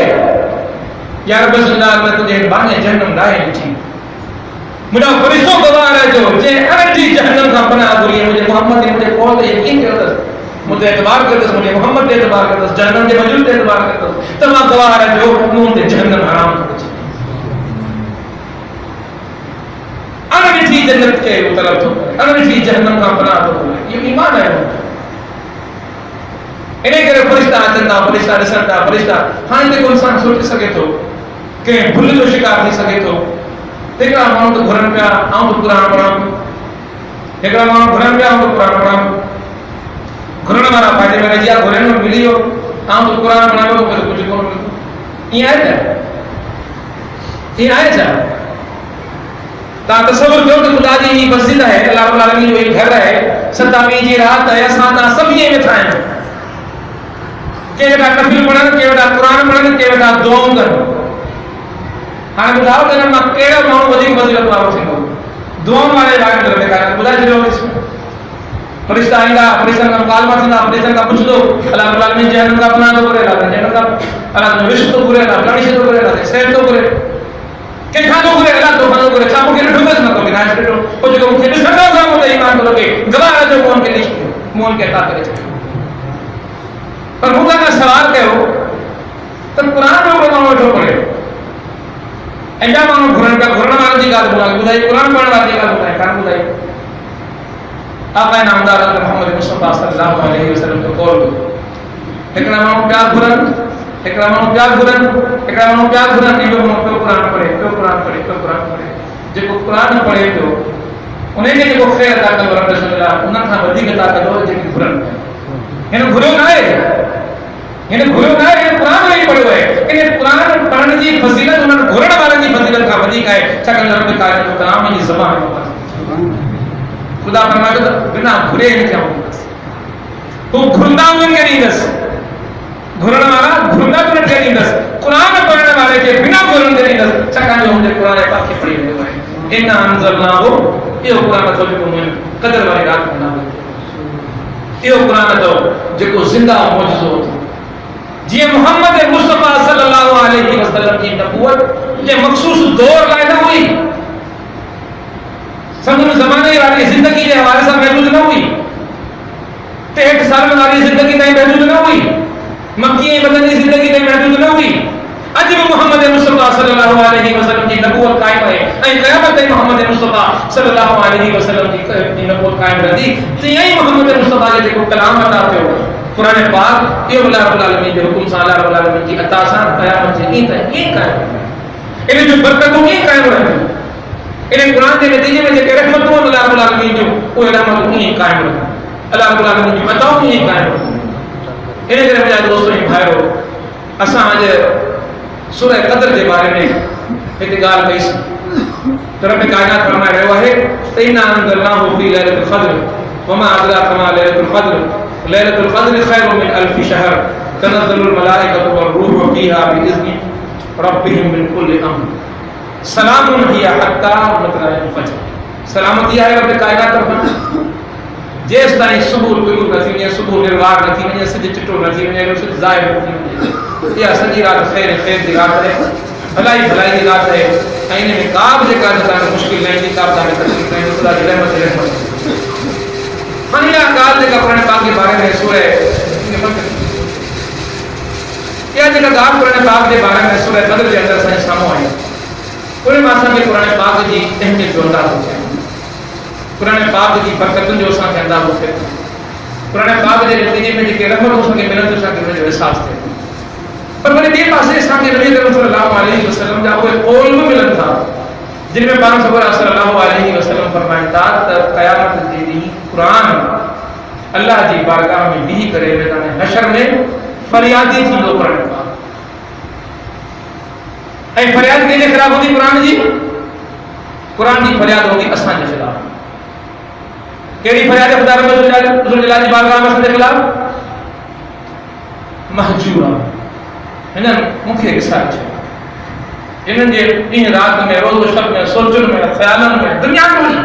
یا رب الجلال میں تجھے بانے جہنم لائے لٹھی مجھے فرشتوں گواہ ہے جو جے ارجی جہنم کا بنا دوری مجھے محمد نے مجھے قول یقین کرتا مجھے اعتبار کرتا مجھے محمد نے اعتبار کرتا جہنم کے وجود نے اعتبار کرتا تمام گواہ ہے جو انہوں نے جہنم حرام کرتا ارجی جنت کے طرف تو ارجی جہنم کا بنا دو یہ ایمان ہے انہیں کرے فرشتہ آتندا فرشتہ رسندا فرشتہ ہاں دے کو انسان سوچ سکے تو کہ بھول جو شکار نہیں سکے تو دیکھا ہم تو گھرن پہ آؤں تو قرآن پڑھاؤں دیکھا ہم گھرن پہ آؤں تو قرآن پڑھاؤں گھرن ہمارا فائدے میں رجیا گھرن میں ملی ہو آؤں تو قرآن پڑھاؤں تو کچھ کو یہ آئے جا یہ آئے جا تا تصور کرو کہ خدا جی یہ مسجد ہے اللہ رب العالمین جو ایک گھر ہے ستاویں جی رات ہے ساتا سب یہ میں تھائیں کہ بیٹا نفل پڑھن کہ بیٹا قرآن پڑھن کہ بیٹا دعاؤں کرن ہاں بتاؤ کہ نہ کیڑا ماحول وجہ فضیلت والا تھو دعاؤں والے بارے میں رکھے کہا بتا چلو اس میں فرشتہ آئیں گا فرشتہ کا مکالمہ تھا فرشتہ کا پوچھ دو اللہ رب العالمین جہنم کا بنا دو کرے اللہ جہنم کا اللہ نے رشت تو کرے اللہ پرانش تو کرے اللہ سیل تو کرے کہ کھانو کرے اللہ تو کھانو کرے چاہو کہ ڈھوبس نہ کرے ناش کرو کچھ کو کہ سڑا تھا وہ ایمان کرو کہ گواہ جو کون کے لسٹ مون کے عطا کرے پر خدا کا سوال کہو تو قرآن میں علماء اٹھو پڑے एॾा माण्हू घुरनि पिया, घुरण वारनि जी ॻाल्हि ॿुधाई, क़ुरान पढ़ण वारनि जी ॻाल्हि ॿुधाई, कान ॿुधाई। आका नामदार मोहम्मद मुस्तफा सल्लल्लाहु अलैहि वसल्लम जो कौल हिकिड़ा माण्हू पिया घुरनि, हिकिड़ा माण्हू पिया घुरनि, हिकिड़ा माण्हू पिया घुरनि, ॿियो माण्हू पियो क़ुरान पढ़े, पियो क़ुरान पढ़े, पियो क़ुरान पढ़े। जेको क़ुरान पढ़े पियो उनखे जेको ख़ैर अता कंदो रब रसूल उन खां वधीक अता कंदो जेके घुरनि पिया। हिन घुरियो न आहे, हिन घुरियो न आहे, हिन क़ुरान ई पढ़ियो आहे। इन क़ुरान पढ़ण जी फज़ीलत उन्हनि घुरण वारनि जी फज़ीलत खां वधीक आहे, छाकाणि रब कायनात जो कलाम जी ज़बान ख़ुदा फरमायो त बिना घुरे हिनखे हू घुरंदा उन्हनि खे ॾींदसि, घुरण वारा घुरंदा उन्हनि खे ॾींदसि, क़ुरान पढ़ण वारे खे बिना घुरण खे ॾींदसि, छाकाणि जो हुनजे क़ुरान पाक खे पढ़ी रहियो आहे। इन अंज़लनाहु, इहो क़ुरान अथव जेको मुंहिंजी क़दर वारी राति में नाज़िल थियो। इहो क़ुरान अथव जेको ज़िंदा मौजूज़ो अथव। जीअं मुहम्मद मुस्तफा सल्लल्लाहु अलैहि वसल्लम जी नबूवत जे मख़सूस दौर लाइ न हुई, संदन ज़माने वारी ज़िंदगी जे हवाले सां महदूद न हुई, 63 साल वारी ज़िंदगी ताईं महदूद न हुई, मक्की ऐं मदनी ज़िंदगी ताईं महदूद न हुई। अॼु बि मोहम्मद मुस्तफा सल्लल्लाहु अलैहि वसल्लम जी नबूवत क़ाइम आहे ऐं क़यामत ताईं मोहम्मद मुस्तफा सल्लल्लाहु अलैहि वसल्लम जी नबूवत क़ाइम रहंदी। तीअं ई मोहम्मद मुस्तफा जो जेको कलाम अता थियो क़ुरान पाक, इहो अल्लाह रब्बुल आलमीन जे हुकुम सां, अल्लाह रब्बुल आलमीन जी अता सां क़यामत जे ॾींहं ताईं ईअं क़ाइम, इन जो बरकतूं ईअं क़ाइम रहंदियूं। इन क़ुरान जे नतीजे में जेके रहमतूं आहिनि अल्लाह रब्बुल आलमीन जूं, उहे रहमतूं ईअं क़ाइम रहंदियूं, अल्लाह रब्बुल आलमीन जूं अताऊं ईअं क़ाइम रहंदियूं। इन करे मुंहिंजा दोस्तो ऐं भाइरो, असां अॼु सूरह क़द्र जे बारे में हिकु ॻाल्हि कईसीं त रब कायनात फरमाए रहियो आहे त इन्ना अंज़लनाहु फी लैलतिल क़द्र वमा अदराका मा लैलतुल क़द्र लैलतुल क़द्र खैरुम मिन अल्फि शहर तनज़्ज़लुल मलाइकतु वरूहु फीहा बिइज़्नि रब्बिहिम मिन कुल्लि अम्र सलामुन हिया हत्ता मतलअल फज्र। सलामती आहे रब कायनात तरफ़ां जेसि ताईं सुबुह तुलू न थी वञे, सुबुह निर्वार न थी वञे, सिज चिटो न थी वञे, सिज ज़ाहिर न थी वञे। इहा सॼी राति ख़ैर ख़ैर जी राति आहे, भलाई भलाई जी राति आहे ऐं इन में का बि जेका तव्हांखे मुश्किल न ईंदी, का बि तव्हांखे तकलीफ़ न ईंदी, ख़ुदा जी रहमत रहमत। हाणे इहा ॻाल्हि जेका क़ुरान पाक जे बारे में सूरह, इहा जेका ॻाल्हि क़ुरान पाक जे बारे में सूरह क़द्र जे अंदरि असांजे साम्हूं आई, उन मां असांखे क़ुरान पाक जी अहमियत जो अंदाज़ो थिए, क़ुरान पाक जी बरकतुनि जो असांखे अंदाज़ो थिए, क़ुरान पाक जे नतीजे में जेके रहमतूं असांखे मिलनि थियूं असांखे हुनजो अहसासु थिए। पर वरी ॿिए पासे असांखे नबी करीम सल्लल्लाहु अलैहि वसल्लम जा उहे कौल बि मिलनि था जिन में पाण सल्लल्लाहु अलैहि वसल्लम फरमाइनि था त क़यामत जे ॾींहुं क़ुरान अल्लाह जी बारगाह में बीही करे मैदान हशर में फरियादी थींदो क़ुरान पाक। ऐं फरियाद कंहिंजे ख़िलाफ़ हूंदी? क़ुरान जी। क़ुरान जी फरियाद हूंदी असांजे ख़िलाफ़। कहिड़ी फरियाद? ख़ुदा रसूल जी बारगाह में असांजे ख़िलाफ़ महजूरा, हिननि मूंखे विसारे छॾियो, हिननि जे ॾींहुं राति में रोज़ शब में सोचुनि में ख़्यालनि में दुनिया में हुई,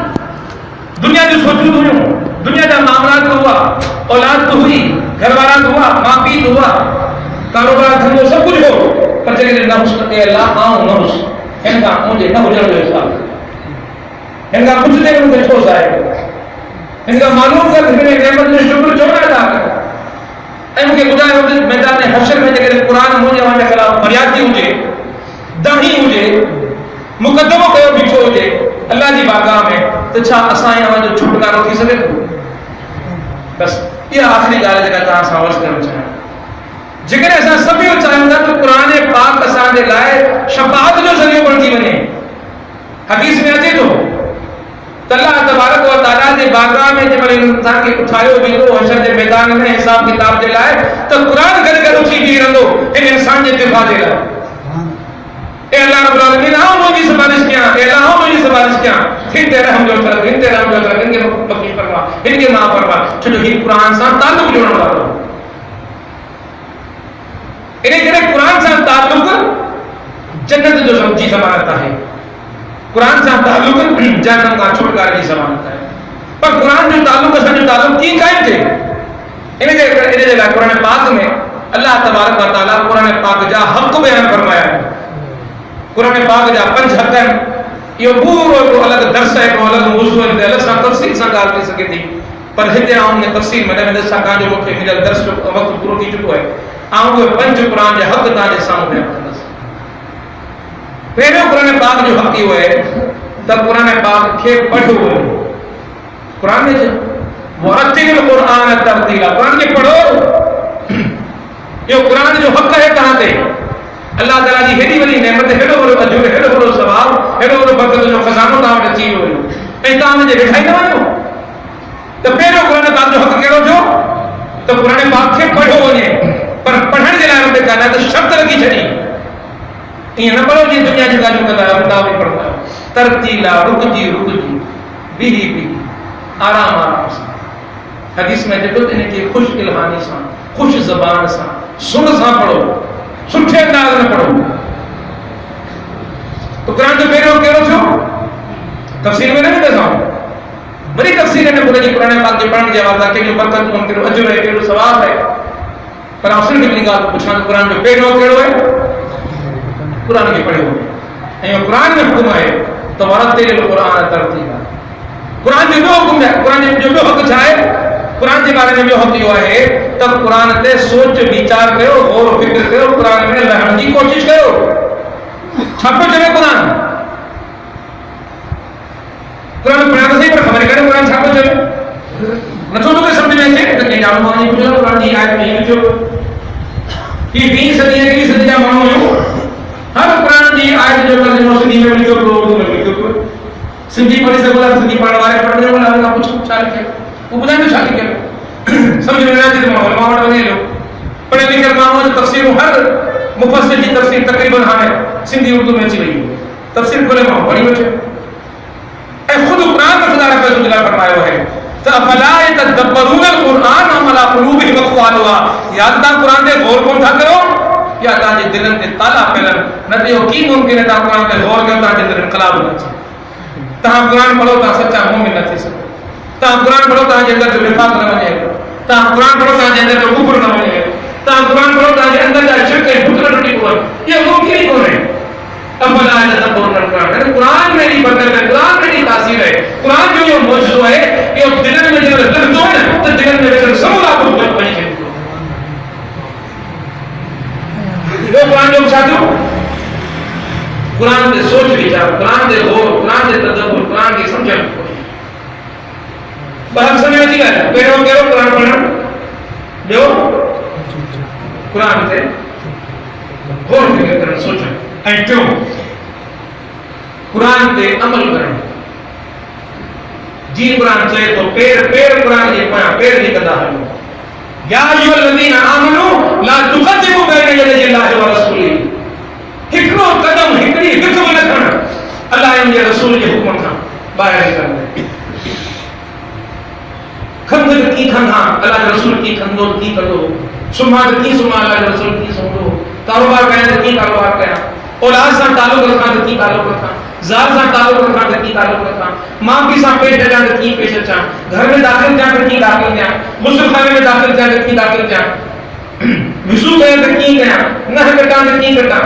दुनिया जूं सोचूं हुयूं, दुनिया जा मामलात हुआ, औलाद तो हुई, घर वारा हुआ, माउ पीउ हुआ, कारोबार धंधो सभु कुझु हो, पर जॾहिं नफ़्स ते अल्लाह आऊं नफ़्स हिन खां मुंहिंजे न हुजण जो हिसाब, हिन खां कुझु देरि मूंखे छो ज़ाहिर कयो, हिन खां मालूम कर हिन नेमत जो शुक्र छो न अदा कयो। ऐं मूंखे ॿुधायो मैदान हशर में जेकॾहिं क़ुरान मुंहिंजे अव्हांजे ख़िलाफ़ फरियादी हुजे, दाही हुजे, मुक़दमो कयो बीठो हुजे अल्लाह जी बारगाह में, त छा असां ऐं अव्हांजो छुटकारो थी सघे थो? बसि इहा आख़िरी ॻाल्हि जेका तव्हां सां अर्ज़ु करणु चाहियां। जेकॾहिं असां सभु इहो चाहियूं था त क़ुरान पाक असांजे लाइ शफ़ाअत जो ज़रियो बणिजी वञे, हदीस में अचे थो त अल्लाह तबारक व तआला जे बारगाह में जंहिंमहिल इंसान खे उठायो वेंदो हशर जे मैदान में हिसाब किताब जे लाइ, त क़ुरान गॾु गॾु उथी बीह रहंदो इन इंसान जे दिफ़ा जे लाइ। ए अल्लाह रब्बुल आलमीन, आऊं मुंहिंजी सिफ़ारिश कयां, ए अल्लाह आऊं मुंहिंजी सिफ़ारिश कयां, हिन ते रहम जो कर, हिन ते रहम जो कर, हिन खे बख़्शिश फरमा, हिन खे माफ़ फरमा, छो जो हीउ क़ुरान सां ताल्लुक़ जोड़ण वारो। इन करे क़ुरान सां ताल्लुक़ जन्नत जो जी ज़मानत आहे, क़ुरान सां ताल्लुक़ जहन्नम खां छुटकारे जी ज़मानत आहे। पर क़ुरान जो ताल्लुक़ असांजो ताल्लुक़ कीअं क़ाइमु थिए? इन जे लाइ क़ुरान पाक में अल्लाह तबारक व तआला क़ुरान पाक जा हक़ बयान फरमाया आहिनि। क़ुरान पाक जा 5 हक़ आहिनि। इहो पूरो हिकिड़ो अलॻि दर्स आहे, हिकिड़ो अलॻि मौज़ू आहे, अलॻि सां तफ़सील सां ॻाल्हि थी सघे थी, पर हिते आऊं उन तफ़सील में न वेंदुसि छाकाणि जो मूंखे मुंहिंजो दर्स जो वक़्तु पूरो थी चुको आहे। आऊं उहे 5 क़ुरान जा हक़ तव्हांजे साम्हूं बयानु कंदुसि। पहिरियों क़ुरान पाक जो हक़ इहो आहे त क़ुरान पाक खे पढ़ो। क़ुरान में मुरत्तिल क़ुरान तरतीला, क़ुरान खे पढ़ो। इहो क़ुरान जो हक़ आहे तव्हां ते। अल्लाह ताला जी हेॾी वॾी नेमत, हेॾो वॾो अजर, हेॾो वॾो सवाबु, हेॾो वॾो बरकत जो खज़ानो तव्हां वटि अची वियो ऐं तव्हां हुनजे वेठा ई न वञो। त पहिरियों क़ुरान पाक जो हक़ कहिड़ो थियो त क़ुरान पाक खे पढ़ो वञे। पर पढ़ण जे लाइ हुते कान त शर्त रखी छॾी, ईअं न पढ़ो जीअं दुनिया जी ॻाल्हियूं कंदा आहियो, तव्हां बि पढ़ंदा आहियो। तरतीला, रुकजी रुकजी, बीही बीही, आराम आराम सां। हदीस में जेको इनखे ख़ुशि इल्हानी सां, ख़ुशि ज़बान सां, सुर सां पढ़ो, सुठे अंदाज़ में पढ़ो। तो क़ुरान जो पहिरियों कहिड़ो थियो? तफ़सीर में न वेंदा वरी तफ़सीर में ॿुधे क़ुरान पाक जे पढ़ण जे हवाले सां कहिड़ियूं बरकतूं, कहिड़ो अजर आहे, कहिड़ो सवाबु आहे। पर आउं सिर्फ़ु हिकिड़ी ॻाल्हि पुछां त क़ुरान जो पहिरियों कहिड़ो आहे? क़ुरान खे पढ़ियो ऐं क़ुरान में हुकुम आहे त वरत्तिल क़ुरान तरतीला। क़ुरान जो ॿियो हुकुम आहे, क़ुरान जो ॿियो हक़ छा आहे? क़ुरान जे बारे में ॿियो हक़ इहो आहे त क़ुरान ते सोच वीचार कयो, गौर फिक्र कयो, क़ुरान में लहण जी कोशिशि कयो। छा पियो चवे क़ुरान? क़ुरान पढ़िया त सही, पर ख़बर कान्हे क़ुरान छा पियो चवे। नथो मूंखे सम्झ में अचे त कंहिं ॼाणू माण्हू पुछियो क़ुरान जी आयत में लिखियो। ही 20 सदी ऐं 30 सदी जा माण्हू हुयूं, हर क़ुरान जी आयत जो तर्जुमो सिंधी में लिखियो पियो, उर्दू में लिखियो पियो। सिंधी पढ़ी सघो था, सिंधी पढ़ण वारे पढ़ण वारा खां पुछो छा लिखियो, वो ॿुधाईंदो छा लिखियो। सम्झ में न अचे त मां वटि वञे हलियो। पढ़ियल लिखियल माण्हू जी तफ़सीरूं, हर मुफ़स्सिर जी तफ़सीर तक़रीबन हाणे सिंधी उर्दू में अची वई आहे। तफ़सीर खोले माण्हू पढ़ी वठे। ऐं ख़ुदि क़ुरान में ख़ुदा रब जो ज़िक्र फरमायो आहे त अफ़ला यतदब्बरून क़ुरान अम अला क़ुलूबिहिम अक़फ़ालुहा। या तव्हां क़ुरान ते गौर कोन था कयो, या तव्हांजे दिलनि ते ताला पियल न त इहो कीअं मुमकिन आहे तव्हां क़ुरान ते गौर कयो तव्हांजे दिलि में इनक़लाब न अचे। तव्हां क़ुरान पढ़ो, तव्हां सचा मोमिन न थी सघो। तव्हां क़ुरान पढ़ो, तव्हांजे अंदर जो निफ़ाक़ न वञे। तव्हां क़ुरान पढ़ो, तव्हांजे अंदर जो कुफ्र न वञे। तव्हां क़ुरान पढ़ो, तव्हांजे अंदर जा शिरक ऐं बुत न टुटी पवनि। इहो मुमकिन ई कोन्हे। अफ़ला यतदब्बरून क़ुरान, क़ुरान में एॾी बरकत है, क़ुरान में एॾी तासीर है। क़ुरान जो इहो मौजूदो आहे, इहो दिलनि में जॾहिं लहंदो आहे न त दिलनि में वेठल समूरा कुझु वञी वेंदो। ॿियो क़ुरान जो छा थियो? क़ुरान ते सोच वीचार, क़ुरान ते गौर, क़ुरान ते तदब्बुर, क़ुरान खे सम्झण। ॿ समझ में अची विया। पहिरियों कहिड़ो? क़ुरान पढ़णु। ॿियो क़ुरान ते गौर फिक्र करणु, सोचणु। ऐं टियों क़ुरान ते अमल करणु। जीअं क़ुरान चए थो, पेर क़ुरान जे पोयां पेर लिकंदा हलो। या अय्युहल्लज़ीना आमनू ला तुक़द्दिमू बैन यदयिल्लाहि व रसूलिही। हिकिड़ो क़दम, हिकिड़ी हिक बि न खणणु अल्लाह ऐं उनजे रसूल जे हुकुम खां ॿाहिरि निकिरंदे। खंघि त कीअं खंघा, अल्लाह जो रसूल कीअं खंघो कीअं कंदो। सुम्हां त कीअं सुम्हां, अल्लाह जो रसूल कीअं सुम्हंदो। कारोबार कयां त कीअं कारोबार कयां। औलाद सां तालुक़ रखां त कीअं तालुक़ रखां। ज़ाल सां तालुक़ रखां त कीअं तालुक़ रखां। मां पीउ सां पेश अचां त कीअं पेश अचां। घर में दाख़िल थियां त कीअं दाख़िल थियां। गुस्लखाने में दाख़िल थियां त कीअं दाख़िल थियां। विज़ू कयां त कीअं कयां। नह कटां त कीअं कटां।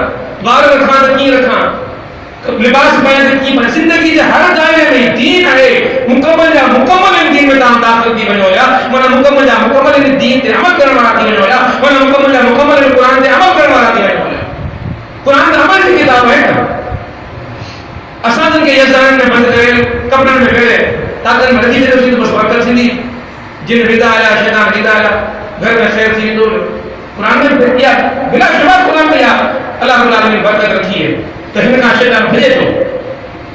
वार रखां त कीअं रखां। लिबास पायां त कीअं पायां। ज़िंदगी जे हर जाइ में दीन आहे। मुकमल जा मुकमल इन दीन में तव्हां दाख़िल थी वञो या माना मुकमल जा मुकमल इन दीन ते अमल करण वारा थी वञो या माना मुकमल जा मुकमल इन क़ुरान ते अमल करण वारा थी वञो। क़ुरान त अमल जी किताब आहे न। असां जिन खे यज़ारनि में बंदि करे कपड़नि में वेड़े ताक़त में रखी छॾियोसीं त बसि बरकत थींदी। जिन हिदा आया शैतान हिदा आया, घर में ख़ैर थी वेंदो। क़ुरान में इहा बिला शुबा क़ुरान में इहा अल्लाह रब्बुल आलमीन बरकत रखी है त हिन खां शैतान भॼे थो।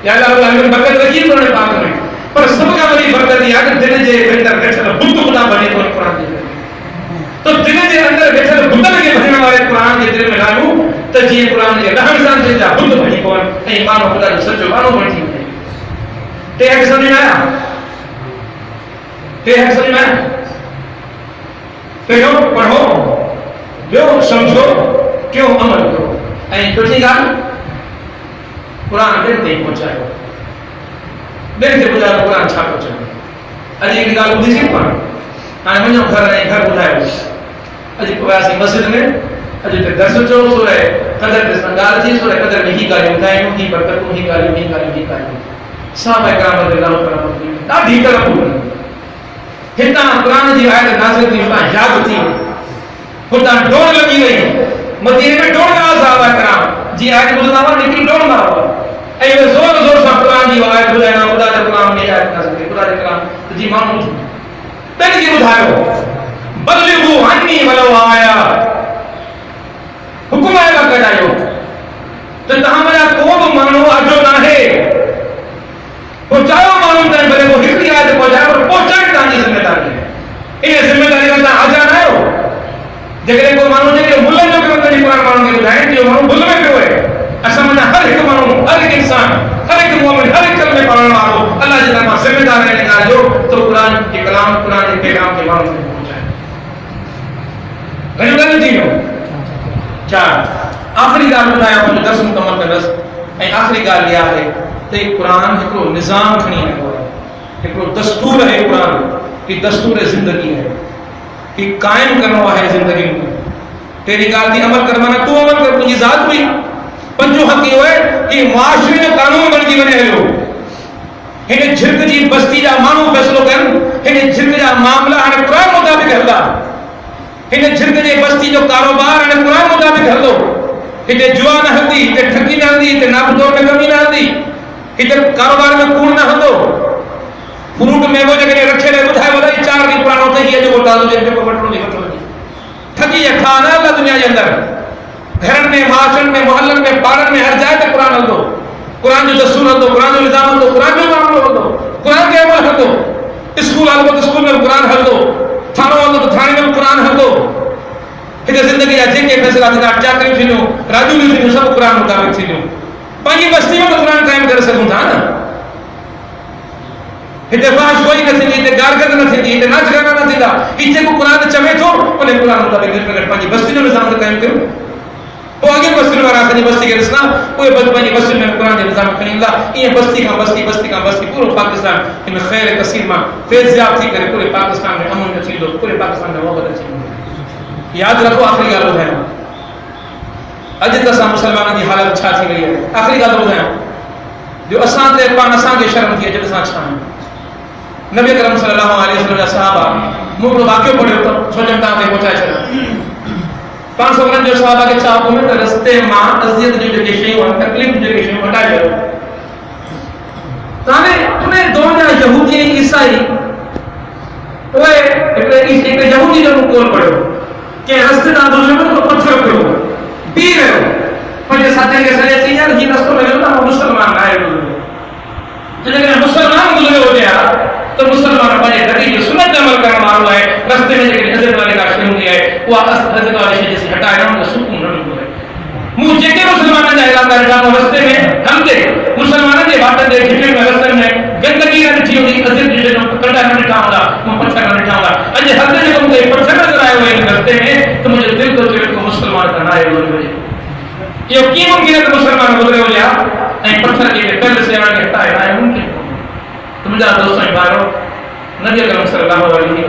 या अल्लाह रब्बुल आलमीन बरकत रखी क़ुरान पाक में। पर सभ खां वॾी बरकत इहा त दिल जे अंदर वेठल बुत ख़ुदा भॼे थो क़ुरान जे ज़रिए। तो दिल जे अंदर वेठल बुतनि खे भॼण वारे क़ुरान जे दिल में लायूं त जीअं क़ुरान जे रहण सां दिल जा बुत भॼी पवनि ऐं माण्हू ख़ुदा जो सचो माण्हू बणिजी वञे। टे हक़ सम्झ में आया? टे हक़ सम्झ में आया? पहिरियों पढ़ो, ॿियो सम्झो, टियों अमल करो ऐं चोथीं ॻाल्हि क़ुरान ॿियनि ताईं पहुचायो। ॿियनि खे ॿुधायो क़ुरान छा पियो चवे। अॼु हिकिड़ी ॻाल्हि ॿुधीसीं पाण। हाणे वञो घर ऐं घर ॿुधायो। अॼु वियासीं मस्जिद में, अॼु हिते दर्स चयो, सूरह क़दर ते ॻाल्हि थी। सूरह क़दर में ही ॻाल्हियूं ॿुधायूं, ही बरकतूं, ही ॻाल्हियूं, ही ॻाल्हियूं, ही ॻाल्हियूं। सहाबा किराम रज़ियल्लाहु ताला ॾाढी तरफ़ हुई। हितां क़ुरान जी आयत नाज़िल थी, हुतां यादि थी, हुतां डोड़ लॻी वई। मदीने में डोड़ विया सहाबा किराम। جی آیت ॿुधंदा हुआ निकिरी डोड़ंदा हुआ ऐं उहे ज़ोर ज़ोर सां क़ुर जी आयत ॿुधाईंदा ख़ुदा जे कलाम में आयत न सघे ख़ुदा जे कलाम जी माण्हू पंहिंजी ॿुधायो बलिगू अन्नी वलो आया हुकुम आहे न कढायो त तव्हां वञा को बि माण्हू अॼो न आहे पहुचायो माण्हुनि ताईं भले पोइ हिकिड़ी आयत पहुचायो पर पहुचाइण तव्हांजी ज़िमेदारी आहे इन ज़िमेदारी खां तव्हां आज़ाद आहियो जेकॾहिं को माण्हू जेके मुल्हनि जो कमु पंहिंजे क़ुर माण्हुनि खे ॿुधाइनि इहो माण्हू भुल में पियो आहे असां माना हर हिकु माण्हू हर हिकु इंसान हर हिकु मोमिन हर हिकु कलमे पढ़ण वारो अल्लाह जी तरफ़ां ज़िमेदार आहे इन ॻाल्हि जो त क़ुर जे कलाम क़ुर जे पैगाम खे माण्हुनि ताईं पहुचाए घणियूं ॻाल्हियूं थी वियूं चार आख़िरी ॻाल्हि ॿुधायां मुंहिंजो दर्स मुकमल कंदुसि ऐं आख़िरी ॻाल्हि इहा आहे त क़ुर हिकिड़ो निज़ाम खणी आयो आहे हिकिड़ो दस्तूर आहे क़ुर की दस्तूर ज़िंदगी आहे की क़ाइमु करिणो आहे ज़िंदगी में तेरी ॻाल्हि थी अमल कर माना तूं अमल कर तुंहिंजी ज़ात हुई पंजो हक़ इहो आहे कि मुआशरे जो कानून बणिजी वञे हलियो हिन झिरक जी बस्ती जा माण्हू फ़ैसिलो कनि हिन झिरक जा मामला हाणे क़ुर मुताबिक़ हलंदा हिन झिरक जे बस्ती जो कारोबार हाणे क़ुर मुताबिक़ हलंदो हिते जुआ न हलंदी हिते ठगी न हलंदी हिते नापतोल में कमी न हलंदी हिते कारोबार में कूड़ न हलंदो फ्रूट मेवो जेकॾहिं रखे रहे ॿुधाए वधाई 4 ॾींहं पुराणो त हीअ जेको ताज़ो जेको वठणो थी वठो ठगी जा खा न हलंदा दुनिया जे अंदरि घरनि में माशरनि में मोहल्लनि में पाड़नि में हर जाइ ते क़ुर हलंदो क़ुर जो दस्तूर हलंदो क़ुर जो निज़ाम हलंदो क़ुर जो मामिलो हलंदो क़ुर खे अमल हलंदो स्कूल हलंदो त स्कूल में क़ुर हलंदो थानो हलंदो त थाने में क़ुर हलंदो हिते ज़िंदगी जा जेके फ़ैसिला थींदा चाकरियूं थींदियूं राजूलियूं थींदियूं सभु क़ुर मुताबिक़ थींदियूं पंहिंजी बस्ती में क़ुर क़ाइमु करे सघूं था न हिते फाहिशगोई न थींदी हिते गारगत न थींदी हिते नाच गाना न थींदा ही जेको क़ुर चवे थो उन क़ुर मुताबिक़ घटि में घटि पंहिंजी बस्ती जो निज़ाम क़ाइमु कयूं पोइ अॻे बस्तियुनि वारा असांजी बस्ती खे ॾिसंदा उहे पंहिंजी बस्तियुनि में क़ुर जो निज़ाम खणी ईंदा ईअं बस्ती खां बस्ती पूरो पाकिस्तान हिन ख़ैर कसीर मां फ़ैज़याब थी करे पूरे पाकिस्तान में अमन अची वेंदो पूरे पाकिस्तान में मोहबत अची वेंदी यादि रखो आख़िरी ॻाल्हि ॿुधायां अॼु त असां मुस्लमाननि जी हालत छा थी वई आहे आख़िरी ॻाल्हि ॿुधायां जो असां ते पाण असांखे शर्म थी अचे असां छा आहियूं नबी करम सल्लल्लाहु अलैहि वसल्लम जा सहाबा मूं हिकिड़ो वाक़ियो पढ़ियो त सोचनि तव्हां ते पहुचाए छॾियां 500 जो सहाबा खे छा हुकुम त रस्ते मां अज़ियत जूं जेके शयूं आहिनि तकलीफ़ जूं जेके शयूं हटाए छॾियो त हाणे उन दौर जा यहूदी ईसाई उहे हिकिड़े यहूदी जो कोल पढ़ियो कंहिं रस्ते तां गुज़रियो त पथर पियो बीह रहियो पंहिंजे साथियुनि खे सॼे चई यार हीउ रस्तो लॻियो त मुस्लमान आहे जेकॾहिं मुस्लमान गुज़रियो हुजे हा तो मुसलमान पंहिंजे नबी जो सुन्नत अमल करण वारो आहे रस्ते में जेके अज़त वारी का शइ हूंदी आहे उहा अज़त वारी शइ जेसी हटाए न सुकून न मिलंदो आहे मूं जेके मुसलमाननि जा इलाइक़ा ॾिठा पोइ रस्ते में हलंदे मुसलमाननि जे वाटनि ते खिचड़ियुनि में रस्तनि में गंदगी न ॾिठी हूंदी अज़त जी शयूं कंडा न ॾिठा हूंदा मूं पथर न ॾिठा हूंदा अॼु हथ जेको मूंखे पथर नज़र आयो आहे हिन रस्ते में त मुंहिंजो दिलि थो चए को मुसलमान त न आहे इहो कीअं मुमकिन आहे त मुसलमान गुज़रियो हुजे हा ऐं पथर खे कल्ह सेवा खे हटाए न आहे मुमकिन त मुंहिंजा दोस्त ऐं भाइरो नबी करम सल्लल्लाहु अलैहि